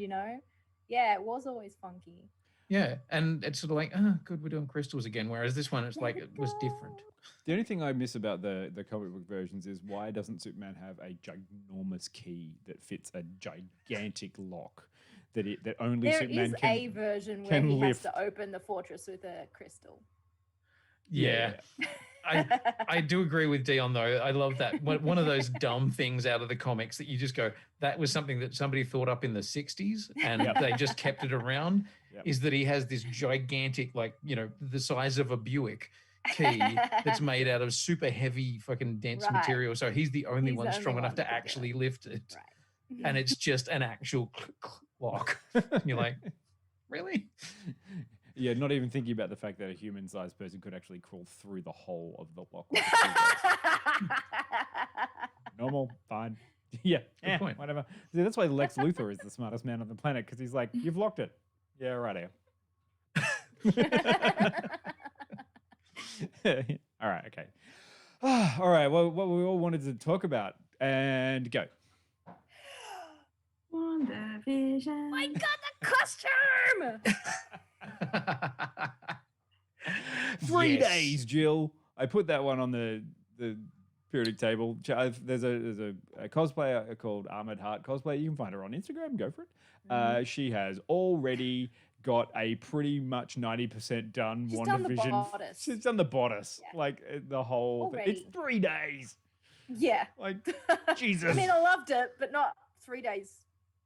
Yeah, it was always funky. Yeah, and it's sort of like, oh, good, we're doing crystals again. Whereas this one, it's like Let it it was go. different. the only thing I miss about the comic book versions is why doesn't Superman have a ginormous key that fits a gigantic lock that only There Superman is can a version where can he lift. has to open the fortress with a crystal. Yeah. I do agree with Dion though. I love that one of those dumb things out of the comics that you just go, that was something that somebody thought up in the 60s and Yep. they just kept it around. Yep. Is that he has this gigantic, like, the size of a Buick key that's made out of super heavy fucking dense Right. material. So he's the only He's one the strong only enough one to that can do actually it. lift it. Right. And it's just an actual lock. And you're like, really? Yeah, not even thinking about the fact that a human-sized person could actually crawl through the hole of the lock. with the keyboard. Normal, fine. Yeah, point. whatever. See, that's why Lex Luthor is the smartest man on the planet, because he's like, you've locked it. Yeah, righto. All right, okay. All right, well, what we all wanted to talk about, and go. WandaVision. My god, the costume! 3 Yes. days, Jill. I put that one on the periodic table. There's a cosplayer called Armored Heart Cosplay. You can find her on Instagram. Go for it. She has already got a pretty much 90% done She's done the WandaVision. bodice. She's done the bodice. Yeah. Like the whole thing. It's Already. 3 days. Yeah. Like, I Jesus. mean, I loved it, but not 3 days.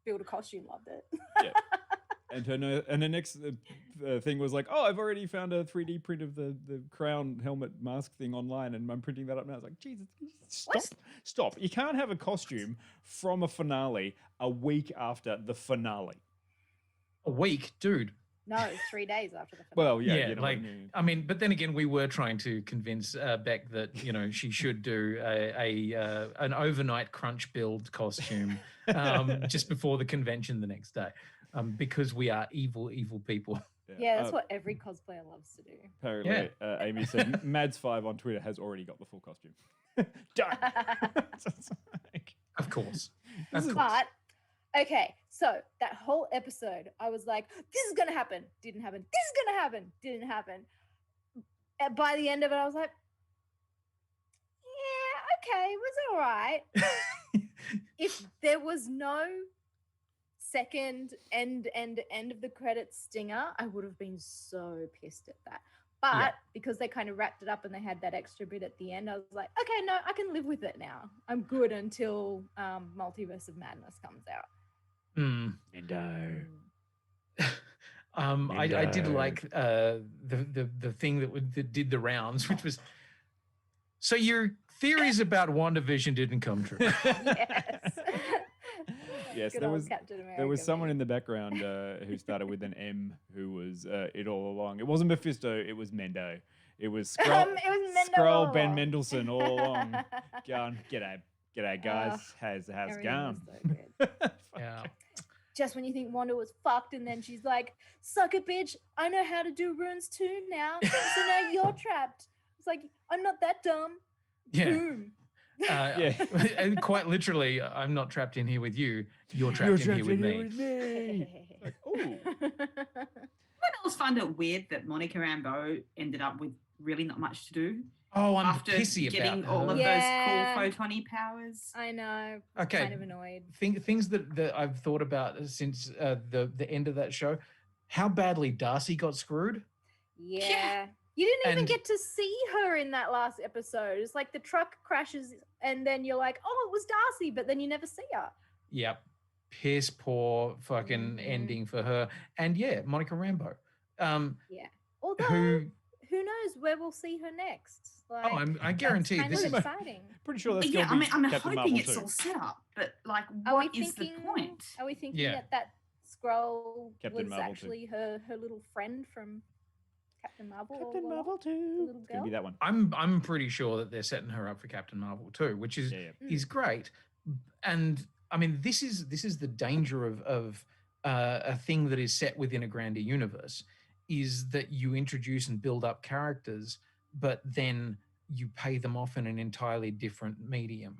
Build a costume, loved it. Yeah. And her next thing was like, oh, I've already found a 3D print of the crown helmet mask thing online, and I'm printing that up now. I was like, Jesus, stop. You can't have a costume from a finale a week after the finale. A week, dude. No, 3 days after the finale. Well, yeah, Yeah, you know like what I mean. I mean, but then again, we were trying to convince Beck that she should do an overnight crunch build costume just before the convention the next day, because we are evil people. Yeah, that's what every cosplayer loves to do. Apparently, Amy said Mads5 on Twitter has already got the full costume. Done. Of course. But okay, so that whole episode, I was like, this is gonna happen. Didn't happen. This is gonna happen. Didn't happen. And by the end of it, I was like, yeah, okay, it was all right. If there was no second end of the credits stinger, I would have been so pissed at that. But Yeah. because they kind of wrapped it up and they had that extra bit at the end, I was like, okay, no, I can live with it now. I'm good until Multiverse of Madness comes out. I did like the thing that did the rounds, which was, so your theories about WandaVision didn't come true. Yes, Good there old was Captain there was America, someone mate. in the background who started with an M who was it all along. It wasn't Mephisto, it was Mendo. It was Skrull, It was Mendo Skrull all Ben along. Mendelsohn all along. Going, g'day guys, how's it Everything going? was so good. Yeah. Just when you think Wanda was fucked, and then she's like, "Suck it, bitch! I know how to do runes too now. So now you're trapped." It's like, I'm not that dumb. Yeah. Boom. And quite literally, I'm not trapped in here with you. You're trapped in here with me. Like, ooh. I always find it weird that Monica Rambeau ended up with really not much to do. Oh, I'm after pissy getting about all her. of Yeah. those cool photony powers. I know. I'm Okay. kind of annoyed. Things that I've thought about since the end of that show. How badly Darcy got screwed. Yeah. You didn't even And- get to see her in that last episode. It's like the truck crashes and then you're like, oh, it was Darcy, but then you never see her. Yep. Piss poor fucking ending for her. And yeah, Monica Rambeau. Yeah. Although, Who who knows where we'll see her next? Like, I guarantee that's this kind is of exciting. Pretty sure that's Yeah, going to be I'm Captain hoping Marvel it's too. all set up, but like, Are we what is the thinking- point? Are we thinking Yeah. that scroll Captain was Marvel too. actually her little friend from Captain Marvel? or Captain whatever? Marvel The too. little It's going to be girl? that one. I'm pretty sure that they're setting her up for Captain Marvel too, which is is great. And I mean, this is the danger of a thing that is set within a grander universe, is that you introduce and build up characters, but then you pay them off in an entirely different medium,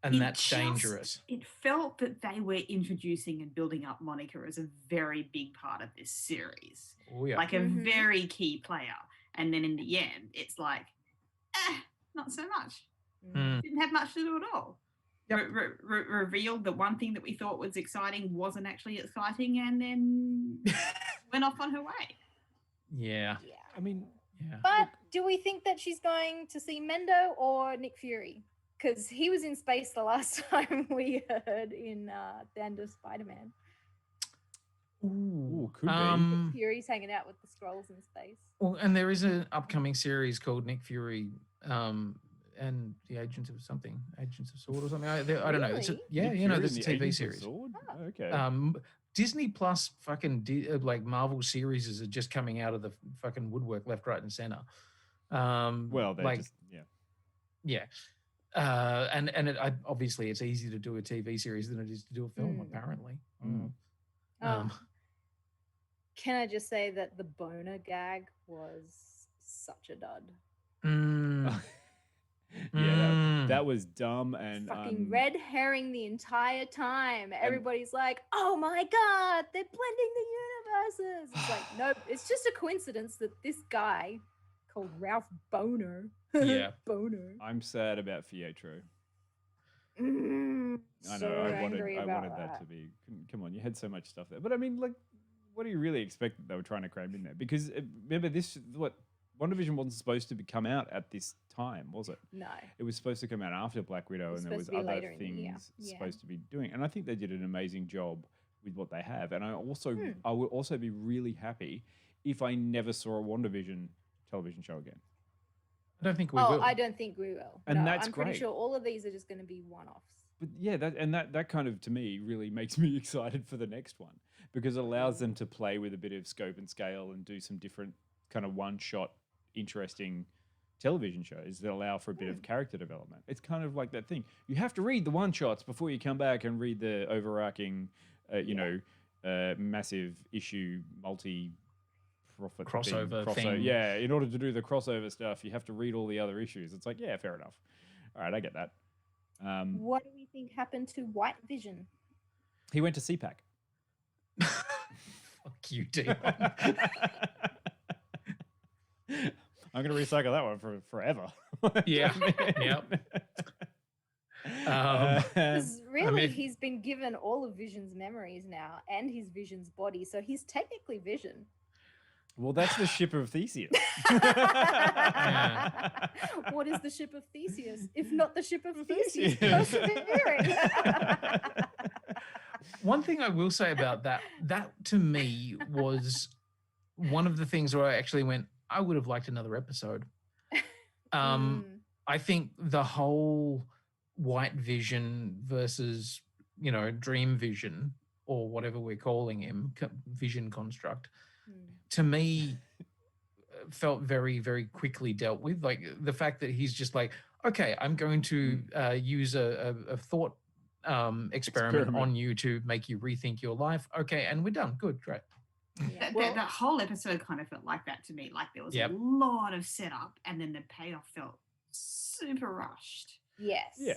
and It that's just- dangerous. It felt that they were introducing and building up Monica as a very big part of this series, Oh yeah, like a very key player. And then in the end, it's like, not so much. Mm. Didn't have much to do at all. Revealed that one thing that we thought was exciting wasn't actually exciting, and then went off on her way. yeah, I mean, yeah. But do we think that she's going to see Mendo or Nick Fury? Because he was in space the last time we heard in the end of Spider-Man. Ooh, could be. Fury's hanging out with the Skrulls in space. Well, and there is an upcoming series called Nick Fury and the Agents of something, Agents of Sword or something. I don't know. It's a, Really? yeah, Nick you know, Fury there's a and the TV Agents of series. Sword? Okay. Disney Plus fucking like Marvel series are just coming out of the fucking woodwork left, right, and center. Well, they're like, just yeah. And obviously it's easier to do a TV series than it is to do a film, apparently. Can I just say that the boner gag was such a dud? Yeah, that was dumb and Fucking red herring the entire time. Everybody's like, "Oh my god, they're blending the universes." It's like, nope. It's just a coincidence that this guy called Ralph Boner. Yeah. Boner. I'm sad about Fietro. I know. So I wanted angry that about to be. Come on, you had so much stuff there. But I mean, like, what do you really expect that they were trying to cram in there? Because remember, WandaVision wasn't supposed to come out at this time, was it? No. It was supposed to come out after Black Widow, and there was supposed to be other later in the year. things Yeah. supposed to be doing. And I think they did an amazing job with what they have. And I would also be really happy if I never saw a WandaVision television show again. I don't think we Oh, will. I don't think we will. And No, that's I'm pretty great. sure all of these are just going to be one-offs. But yeah, that kind of, to me, really makes me excited for the next one, because it allows them to play with a bit of scope and scale and do some different kind of one-shot, interesting television shows that allow for a bit of character development. It's kind of like that thing. You have to read the one-shots before you come back and read the overarching, massive issue, multi-profit Crossover thing. Yeah, in order to do the crossover stuff, you have to read all the other issues. It's like, yeah, fair enough. All right, I get that. What do we think happened to White Vision? He went to CPAC. Fuck you, Dion. I'm going to recycle that one for forever. Yeah. Yep. Because really, I mean- he's been given all of Vision's memories now and his Vision's body, so he's technically Vision. Well, that's the ship of Theseus. What is the ship of Theseus, if not the ship of Theseus? Theseus. Persevering. One thing I will say about that to me was one of the things where I actually went, I would have liked another episode. I think the whole White Vision versus, Dream Vision, or whatever we're calling him, Vision construct, to me felt very, very quickly dealt with. Like the fact that he's just like, okay, I'm going to use a thought experiment on you to make you rethink your life. Okay, and we're done. Good, great. That whole episode kind of felt like that to me. Like there was Yep. a lot of setup, and then the payoff felt super rushed. Yes. Yeah.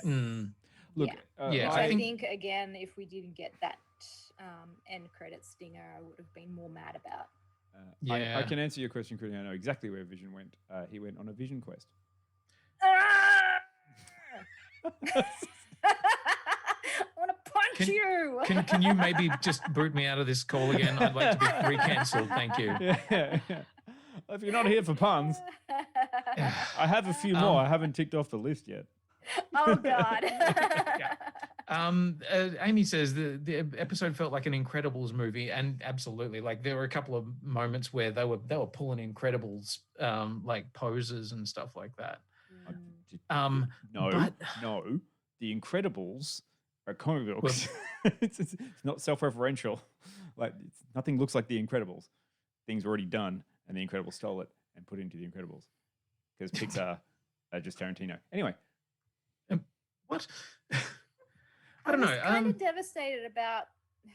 Look, Which I I think- think again, if we didn't get that end credit stinger, I would have been more mad about. I can answer your question, Quinny. I know exactly where Vision went. He went on a Vision quest. I want to punch you. Can you maybe just boot me out of this call again? I'd like to be re-cancelled. Thank you. Yeah. If you're not here for puns, I have a few more. I haven't ticked off the list yet. Oh God. Amy says the episode felt like an Incredibles movie, and absolutely, like there were a couple of moments where they were pulling Incredibles like poses and stuff like that. No, the Incredibles are comic books. It's not self-referential. Like nothing looks like the Incredibles. Things already done, and the Incredibles stole it and put it into the Incredibles because Pixar are just Tarantino. Anyway, what? I don't know. I was kind of devastated about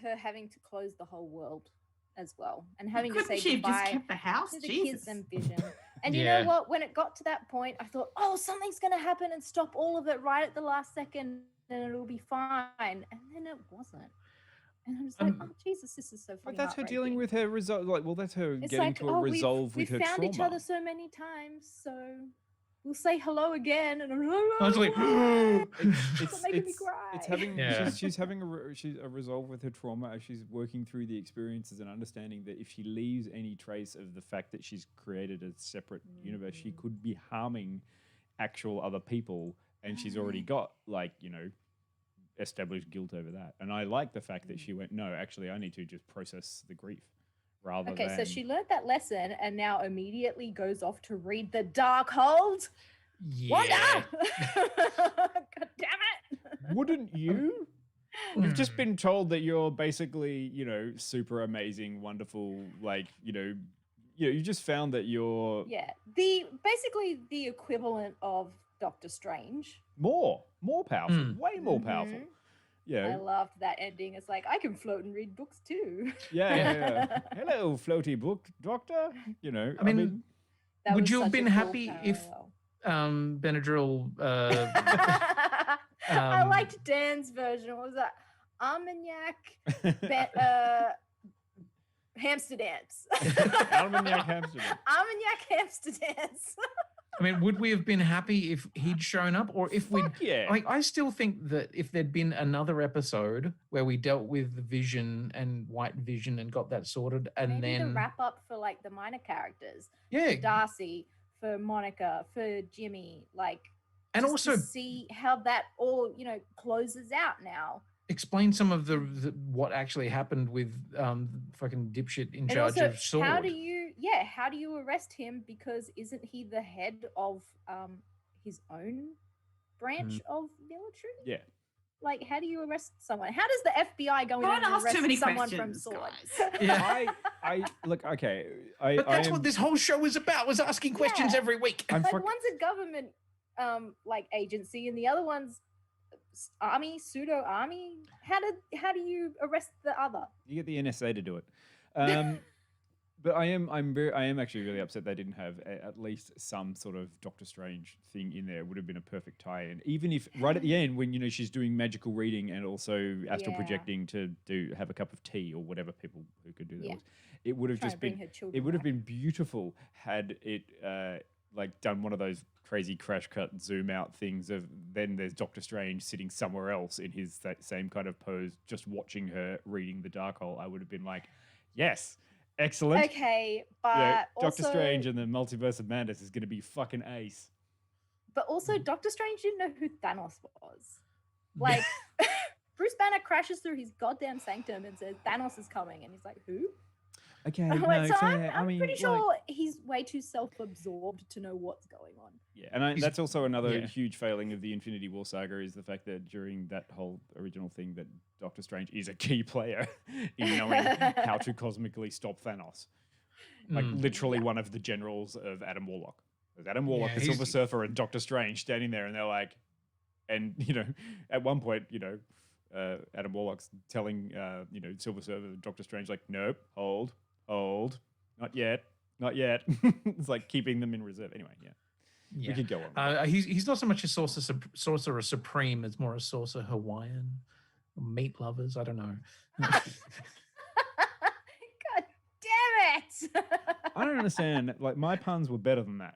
her having to close the whole world as well, and having to say Couldn't she have just goodbye kept the house? to the Jesus. kids and Vision. And you know what? When it got to that point, I thought, oh, something's going to happen and stop all of it right at the last second, and it'll be fine. And then it wasn't. And I was like, oh Jesus, this is so funny. but that's her dealing with her resolve. Like, well, that's her It's getting like, to a resolve with her we've found trauma. each other so many times, so we'll say hello again. And I'm like, I was like, it's making me cry. It's having Yeah. she's having a resolve with her trauma as she's working through the experiences and understanding that if she leaves any trace of the fact that she's created a separate universe, she could be harming actual other people, and she's already got established guilt over that. And I like the fact that she went, no, actually, I need to just process the grief rather than. Okay, so she learned that lesson and now immediately goes off to read the Darkhold. Yeah. Wanda! God damn it! Wouldn't you? You've just been told that you're basically, super amazing, wonderful, you just found that you're Yeah, basically the equivalent of Doctor Strange. more powerful, way more powerful. I Yeah. loved that ending. It's like I can float and read books too. Yeah. Hello, floaty book doctor. I mean, That would was you have such a been cool happy if parallel. Benadryl? I liked Dan's version. What was that? Armagnac, hamster dance. Armagnac hamster dance. Armagnac hamster dance. I mean, would we have been happy if he'd shown up, or if we? Yeah. Like, I still think that if there'd been another episode where we dealt with Vision and White Vision and got that sorted, and Maybe then the wrap up for like the minor characters. Yeah. For Darcy, for Monica, for Jimmy, and just also to see how that all closes out now. explain some of the what actually happened with fucking dipshit in And charge also, of Sword. how do you arrest him? Because isn't he the head of his own branch of military? Yeah. Like, how do you arrest someone? How does the FBI go in Don't and ask too arrest many someone from questions, Sword? Yeah. I look, okay. But that's what this whole show was about, was asking questions every week. Like, one's a government agency, and the other one's army, pseudo army. How do you arrest the other? You get the NSA to do it. But I am actually really upset they didn't have at least some sort of Doctor Strange thing in there. It would have been a perfect tie-in. Even if right at the end when she's doing magical reading and also astral projecting to have a cup of tea or whatever people who could do that was, it would have Trying just to bring been her children it would have back. been beautiful had it done one of those crazy crash cut zoom out things of then there's Doctor Strange sitting somewhere else in his same kind of pose just watching her reading the Darkhold. I would have been like, yes. Excellent. Okay, but Doctor also, Strange and the Multiverse of Madness is going to be fucking ace. But also, Doctor Strange didn't know who Thanos was. Like, Bruce Banner crashes through his goddamn sanctum and says Thanos is coming, and he's like, "Who?" Okay, I'm no, like, so fair. I'm I mean, pretty like- sure he's way too self-absorbed to know what's going on. Yeah, and that's also another yeah. huge failing of the Infinity War saga is the fact that during that whole original thing that Doctor Strange is a key player in knowing how to cosmically stop Thanos. Like literally one of the generals of Adam Warlock. There's Adam Warlock, Yeah, the he's- Silver Surfer, and Doctor Strange standing there, and they're like, and at one point, Adam Warlock's telling Silver Surfer, Doctor Strange, like, nope, hold, not yet. It's like keeping them in reserve. Anyway, yeah. Yeah. could go on. He's not so much a sorcerer supreme as more a sorcerer Hawaiian, meat lovers. I don't know. God damn it! I don't understand. Like, my puns were better than that.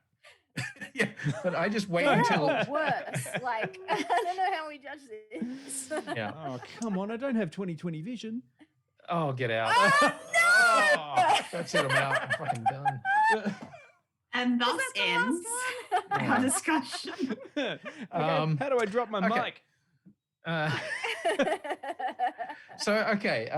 Yeah, but I just wait Better until or worse. Like, I don't know how we judge this. yeah. Oh, come on. I don't have 20/20 vision. Oh, get out! Oh, Oh, that's it. I'm out. I'm fucking done. And thus that the ends last our Yeah. discussion. Okay, how do I drop my okay. mic? So okay,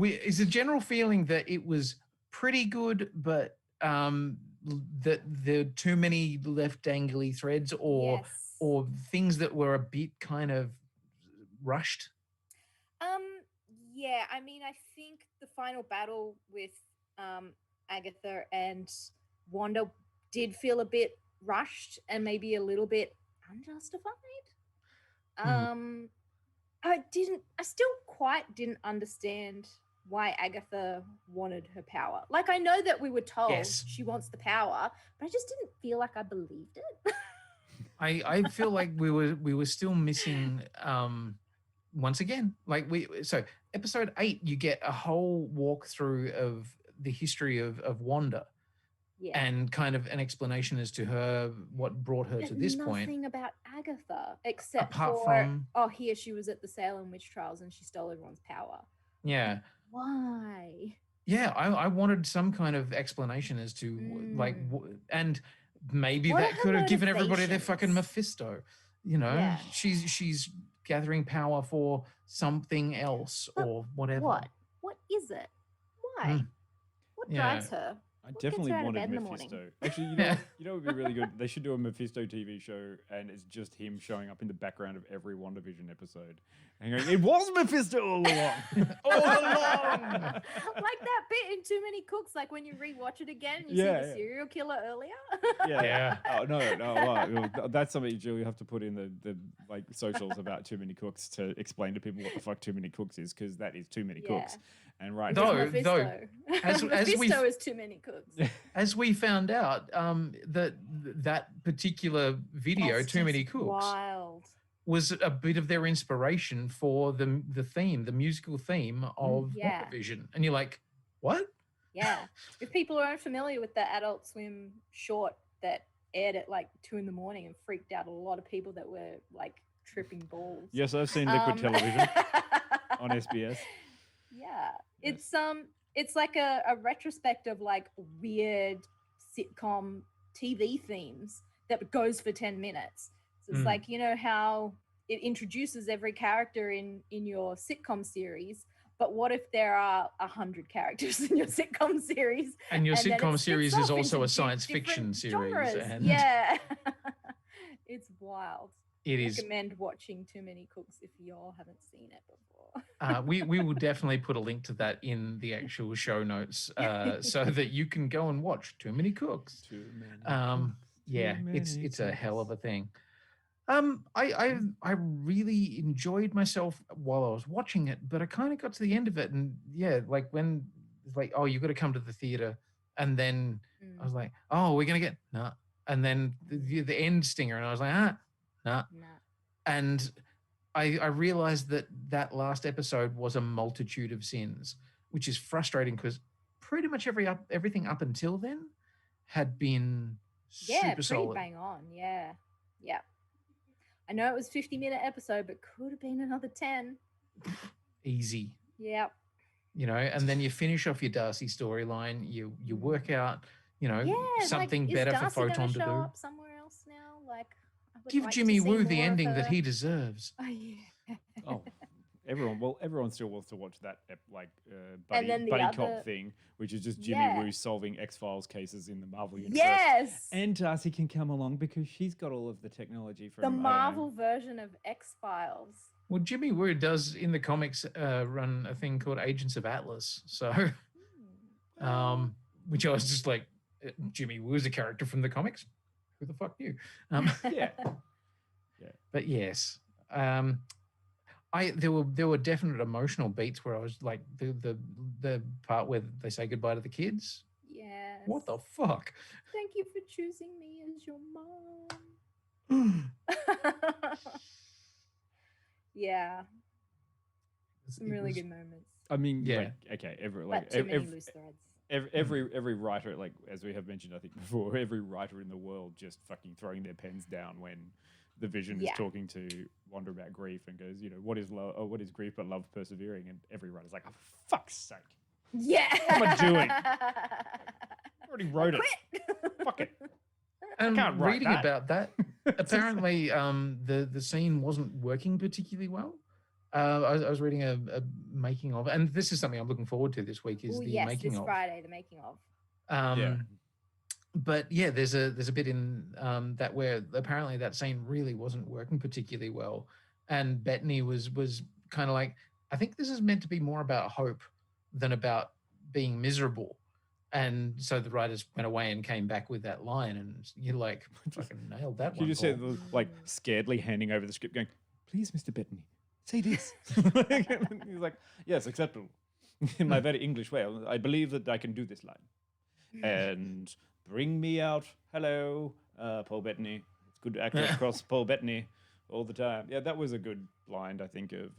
is a general feeling that it was pretty good, but that there are too many left dangly threads, or Yes. or things that were a bit kind of rushed. Yeah, I mean, I think the final battle with Agatha and Wanda did feel a bit rushed and maybe a little bit unjustified. I still quite didn't understand why Agatha wanted her power. Like, I know that we were told Yes. she wants the power, but I just didn't feel like I believed it. I feel like we were still missing once again. Like so episode 8, you get a whole walkthrough of the history of Wanda. Yeah. And kind of an explanation as to her, what brought her to this point. Nothing about Agatha except Apart for from- here she was at the Salem witch trials and she stole everyone's power. Yeah. Why? Yeah, I wanted some kind of explanation as to and maybe What are that her could have given everybody their motivations? fucking Mephisto. You know, Yeah. she's gathering power for something else or whatever. What is it? Why? Mm. What Yeah. drives her? I What gets definitely her out of wanted bed in the morning? Mephisto. Actually, you know what would be really good? They should do a Mephisto TV show, and it's just him showing up in the background of every WandaVision episode. And going, it was Mephisto all along. All along. Like that bit in Too Many Cooks, like when you rewatch it again, you see Yeah, the yeah. serial killer earlier. Yeah. Oh no. Well, that's something you'll have to put in the like socials about Too Many Cooks to explain to people what the fuck Too Many Cooks is, because that is Too Many Cooks. And right Though- now, Mephisto. as Mephisto we've- is Too Many Cooks. As we found out, that particular video, That's Too Many just Cooks, Wild. was a bit of their inspiration for the theme, the musical theme of Yeah. WandaVision. And you're like, what? Yeah. If people are unfamiliar with the Adult Swim short that aired at like 2 a.m. and freaked out a lot of people that were like tripping balls. yes, I've seen Liquid Television on SBS. Yeah. It's like a retrospect of like weird sitcom TV themes that goes for 10 minutes. So it's like, you know how it introduces every character in your sitcom series, but what if there are 100 characters in your sitcom series? And your then it sitcom splits series is off also into a science different fiction series. genres. And Yeah. It's wild. it is. Recommend watching Too Many Cooks if y'all haven't seen it before. We will definitely put a link to that in the actual show notes so that you can go and watch Too Many Cooks. Too many. Yeah, it's a hell of a thing. I really enjoyed myself while I was watching it, but I kind of got to the end of it, and yeah, like when it's like, oh, you got to come to the theater, and then I was like, oh, we're gonna get nah, and then the end stinger, and I was like, nah. Nah. And I realized that last episode was a multitude of sins, which is frustrating because pretty much everything up until then had been super Pretty solid. bang on. Yeah. I know it was 50-minute episode, but could have been another 10. Easy. Yeah. You know, and then you finish off your Darcy storyline. You work out, you know, Yeah. something like, better is for Darcy gonna Photon to show do. up somewhere else now? Like, I would Give like Jimmy to see Woo the more of ending that her. he deserves. Oh, yeah. Oh, everyone still wants to watch that And buddy then the cop other- thing, which is just Jimmy Yeah. Woo solving X-Files cases in the Marvel universe. Yes. And Darcy can come along because she's got all of the technology from The I don't know. Marvel version of X-Files. Well, Jimmy Woo does in the comics run a thing called Agents of Atlas. So, which I was just like, Jimmy Woo is a character from the comics. Who the fuck knew? Yeah. But yes, there were definite emotional beats where I was like the part where they say goodbye to the kids. Yes. What the fuck? Thank you for choosing me as your mom. Yeah. Some really good moments. I mean, Yeah. like, okay, But too many loose threads. every writer, like as we have mentioned, I think before, every writer in the world just fucking throwing their pens down when the Vision is talking to Wanda about grief and goes, you know, what is love? Oh, what is grief but love persevering? And every writer's like, oh, for fuck's sake. Yeah. What am I doing? I already wrote it. Fuck it. And can't write reading that. about that, apparently the scene wasn't working particularly well. I was reading a making of, and this is something I'm looking forward to this week. Is the yes, making this of Friday, the making of. But yeah, there's a bit in that where apparently that scene really wasn't working particularly well, and Bettany was kind of like, I think this is meant to be more about hope than about being miserable. And so the writers went away and came back with that line, and you're like, fucking nailed that one. You just Paul. said, like, scaredly handing over the script, going, "Please, Mr. Bettany, say this." He's like, "Yes, acceptable." In my very English way, I believe that I can do this line. And bring me out. Hello, Paul Bettany. It's good to act across Paul Bettany all the time. Yeah, that was a good line, I think, of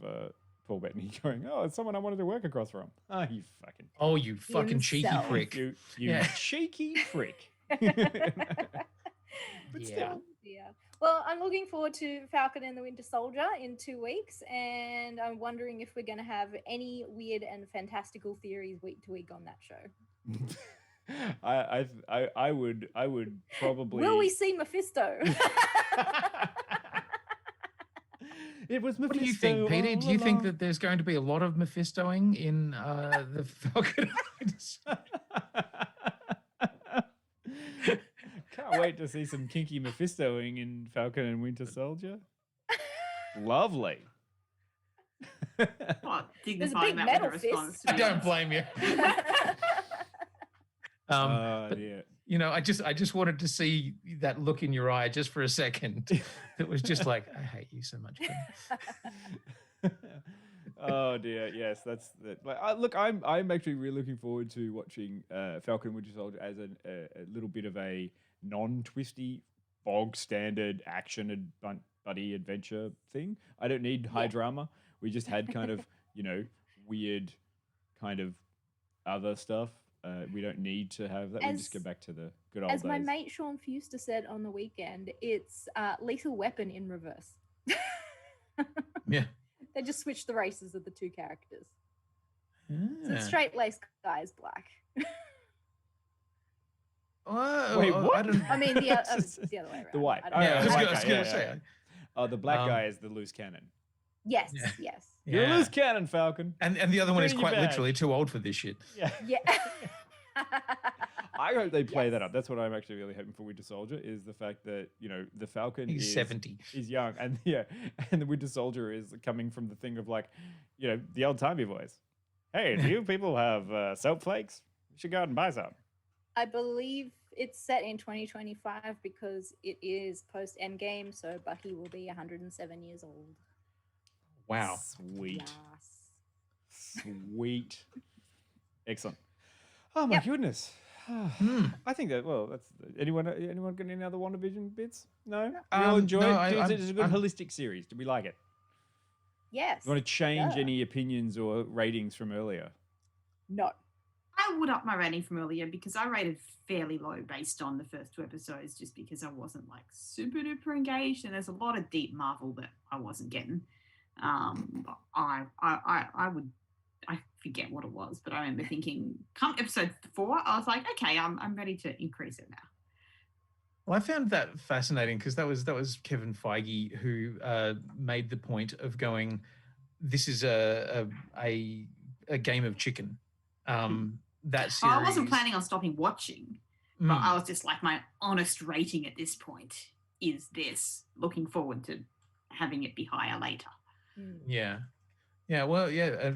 Paul Bettany going, "Oh, it's someone I wanted to work across from." Oh, you fucking. Oh, you fucking cheeky Himself. prick. You cheeky prick. But still. Yeah. Well, I'm looking forward to Falcon and the Winter Soldier in 2 weeks, and I'm wondering if we're going to have any weird and fantastical theories week to week on that show. I would probably. Will we see Mephisto? It was Mephisto. What do you think, Peter? Do you think that there's going to be a lot of Mephistoing in the Falcon? Can't wait to see some kinky Mephistoing in Falcon and Winter Soldier. Lovely. Oh, There's a dignifying big that with metal a response. fist. to I be don't honest. blame you. But, Yeah. you know, I just wanted to see that look in your eye just for a second. It was just like, I hate you so much. Ben. Oh dear, yes, that's that. Like, look, I'm actually really looking forward to watching Falcon and Winter Soldier as a little bit of a non-twisty, bog standard action and buddy adventure thing. I don't need high drama. We just had kind of weird kind of other stuff. We don't need to have that. We just go back to the good old days. As my mate Sean Fuster said on the weekend, it's Lethal Weapon in reverse. Yeah. They just switched the races of the two characters. So Yeah. the straight-laced guy is black. Oh, Wait, I what? don't. I mean, the other way around. The white. I don't Yeah, know. I was the gonna- white I was guy, gonna yeah, say. yeah. Oh, the black guy is the loose cannon. Yes, Yeah. yes. You're a Yeah. loose cannon, Falcon. And the other one is Bring your quite bag. literally too old for this shit. Yeah. Yeah. I hope they play that up. That's what I'm actually really hoping for Winter Soldier is the fact that, the Falcon He's is 70. Is young. And and the Winter Soldier is coming from the thing of like, the old timey voice. Hey, do you people have soap flakes? You should go out and buy some. I believe it's set in 2025 because it is post Endgame, so Bucky will be 107 years old. Wow. Sweet. Yes. Sweet. Excellent. Oh my goodness. I think that's anyone got any other WandaVision bits? No? We all enjoy no, it? It's a good holistic series. Do we like it? Yes. You want to change Yeah. any opinions or ratings from earlier? No. I would up my rating from earlier because I rated fairly low based on the first 2 episodes, just because I wasn't like super duper engaged, and there's a lot of deep Marvel that I wasn't getting. I forget what it was, but I remember thinking, come episode 4, I was like, okay, I'm ready to increase it now. Well, I found that fascinating because that was Kevin Feige who made the point of going, this is a game of chicken. That series. I wasn't planning on stopping watching, but I was just like, my honest rating at this point is this. Looking forward to having it be higher later. Yeah. Yeah, well, yeah,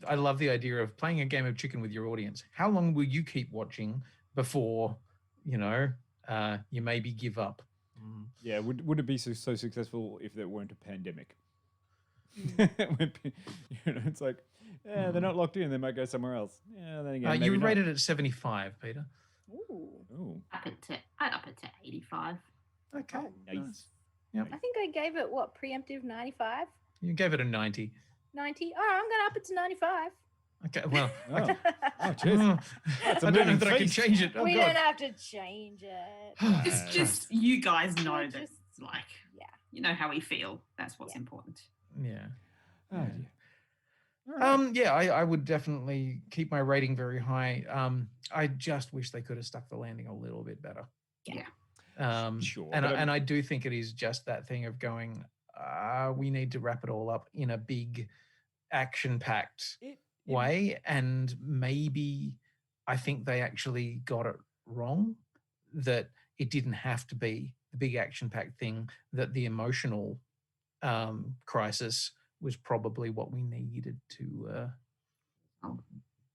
I love the idea of playing a game of chicken with your audience. How long will you keep watching before, you maybe give up? Yeah, would it be so successful if there weren't a pandemic? It's like, they're not locked in. They might go somewhere else. Yeah, then again, You maybe not. rated it 75, Peter. Ooh. I'd up it to 85. Okay. Nice. Yep. I think I gave it preemptive 95, You gave it a 90. 90. Oh, I'm gonna up it to 95. Okay. Well. Oh, Okay. oh jeez. That's a I don't know moving that I can feast. change it. Oh, we God. don't have to change it. It's just you guys know that Just- it's like Yeah. you know how we feel. That's what's important. Yeah. Oh, dear. Yeah, I would definitely keep my rating very high. I just wish they could have stuck the landing a little bit better. Yeah. Sure, And but and I do think it is just that thing of going, we need to wrap it all up in a big action-packed way. And maybe I think they actually got it wrong, that it didn't have to be the big action-packed thing, that the emotional crisis was probably what we needed to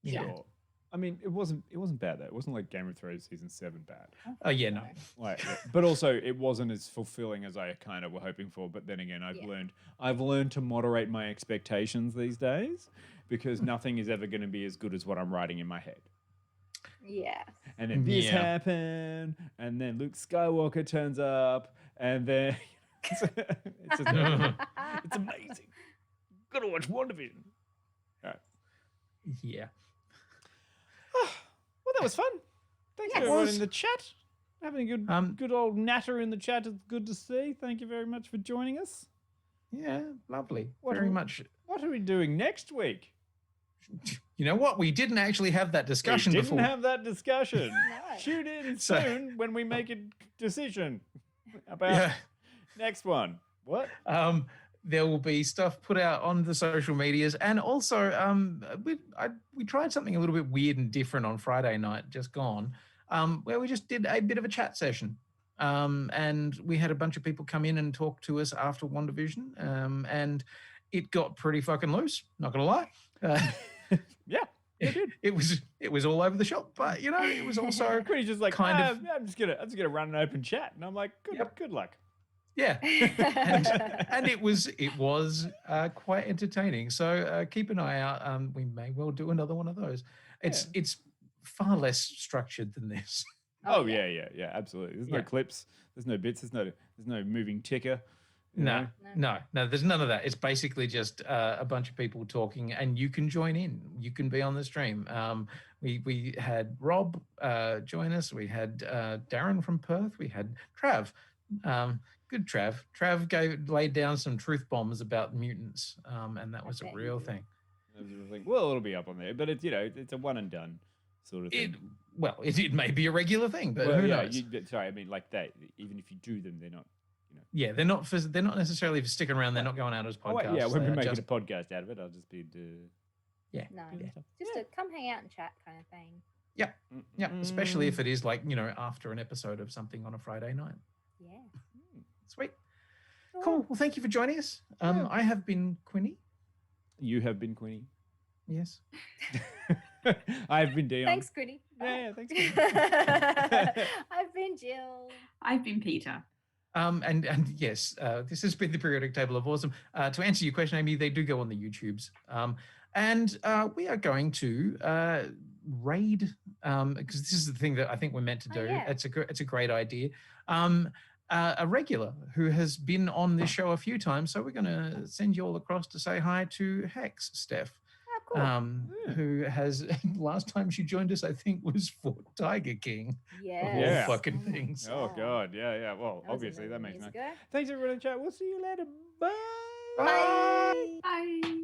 Sure. I mean, it wasn't bad though. It wasn't like Game of Thrones season 7 bad. Oh yeah, no. Like, but also it wasn't as fulfilling as I kind of were hoping for. But then again, I've learned to moderate my expectations these days, because nothing is ever going to be as good as what I'm writing in my head. Yeah. And then this happened, and then Luke Skywalker turns up, and then it's amazing. Gotta watch WandaVision. All right. Yeah. Well, that was fun. Thanks Yes. everyone in the chat. Having a good old natter in the chat is good to see. Thank you very much for joining us. Yeah, lovely. What Very are- much. What are we doing next week? You know what? We didn't actually have that discussion We didn't before. have that discussion. No. Tune in So- soon when we make a decision about Yeah. next one. What? There will be stuff put out on the social medias, and also we tried something a little bit weird and different on Friday night, just gone, where we just did a bit of a chat session, and we had a bunch of people come in and talk to us after WandaVision, and it got pretty fucking loose. Not gonna lie. Yeah. It was all over the shop, but you know, it was also Quinny's just like, kind of I'm just gonna run an open chat, and I'm like, good luck. yeah, and it was quite entertaining. So keep an eye out. We may well do another one of those. It's far less structured than this. Oh yeah, absolutely. There's no Yeah. clips. There's no bits. There's no moving ticker. you No, know? no, there's none of that. It's basically just a bunch of people talking, and you can join in. You can be on the stream. We had Rob join us. We had Darren from Perth. We had Trav. Good Trav. Trav laid down some truth bombs about mutants, and that was a real thing. Well, it'll be up on there, but it's it's a one and done sort of thing. It may be a regular thing, but Well, who yeah, knows? sorry, I mean like that. Even if you do them, they're not. Yeah, they're not necessarily for sticking around. They're not going out as Oh, wait, podcasts. yeah, when we They're make just- it a podcast out of it, I'll just be yeah. No, Yeah. just a come hang out and chat kind of thing. Yep. Yeah, especially if it is like, after an episode of something on a Friday night. Yeah. Sweet. Cool. Well, thank you for joining us. I have been Quinny. You have been Quinny. Yes. I've been Dion. Thanks, Quinny. Yeah, thanks. Quinny. I've been Jill. I've been Peter. And yes, this has been the Periodic Table of Awesome. To answer your question, Amy, they do go on the YouTubes. And we are going to raid, because this is the thing that I think we're meant to do. yeah. It's a great idea. A regular who has been on this show a few times. So we're going to send you all across to say hi to Hex, Steph. Who has last time she joined us, I think, was for Tiger King. Yes. Of all fucking things. Oh God, yeah. Well, That was obviously that makes years sense. ago. Thanks everyone in the chat. We'll see you later. Bye. Bye. Bye.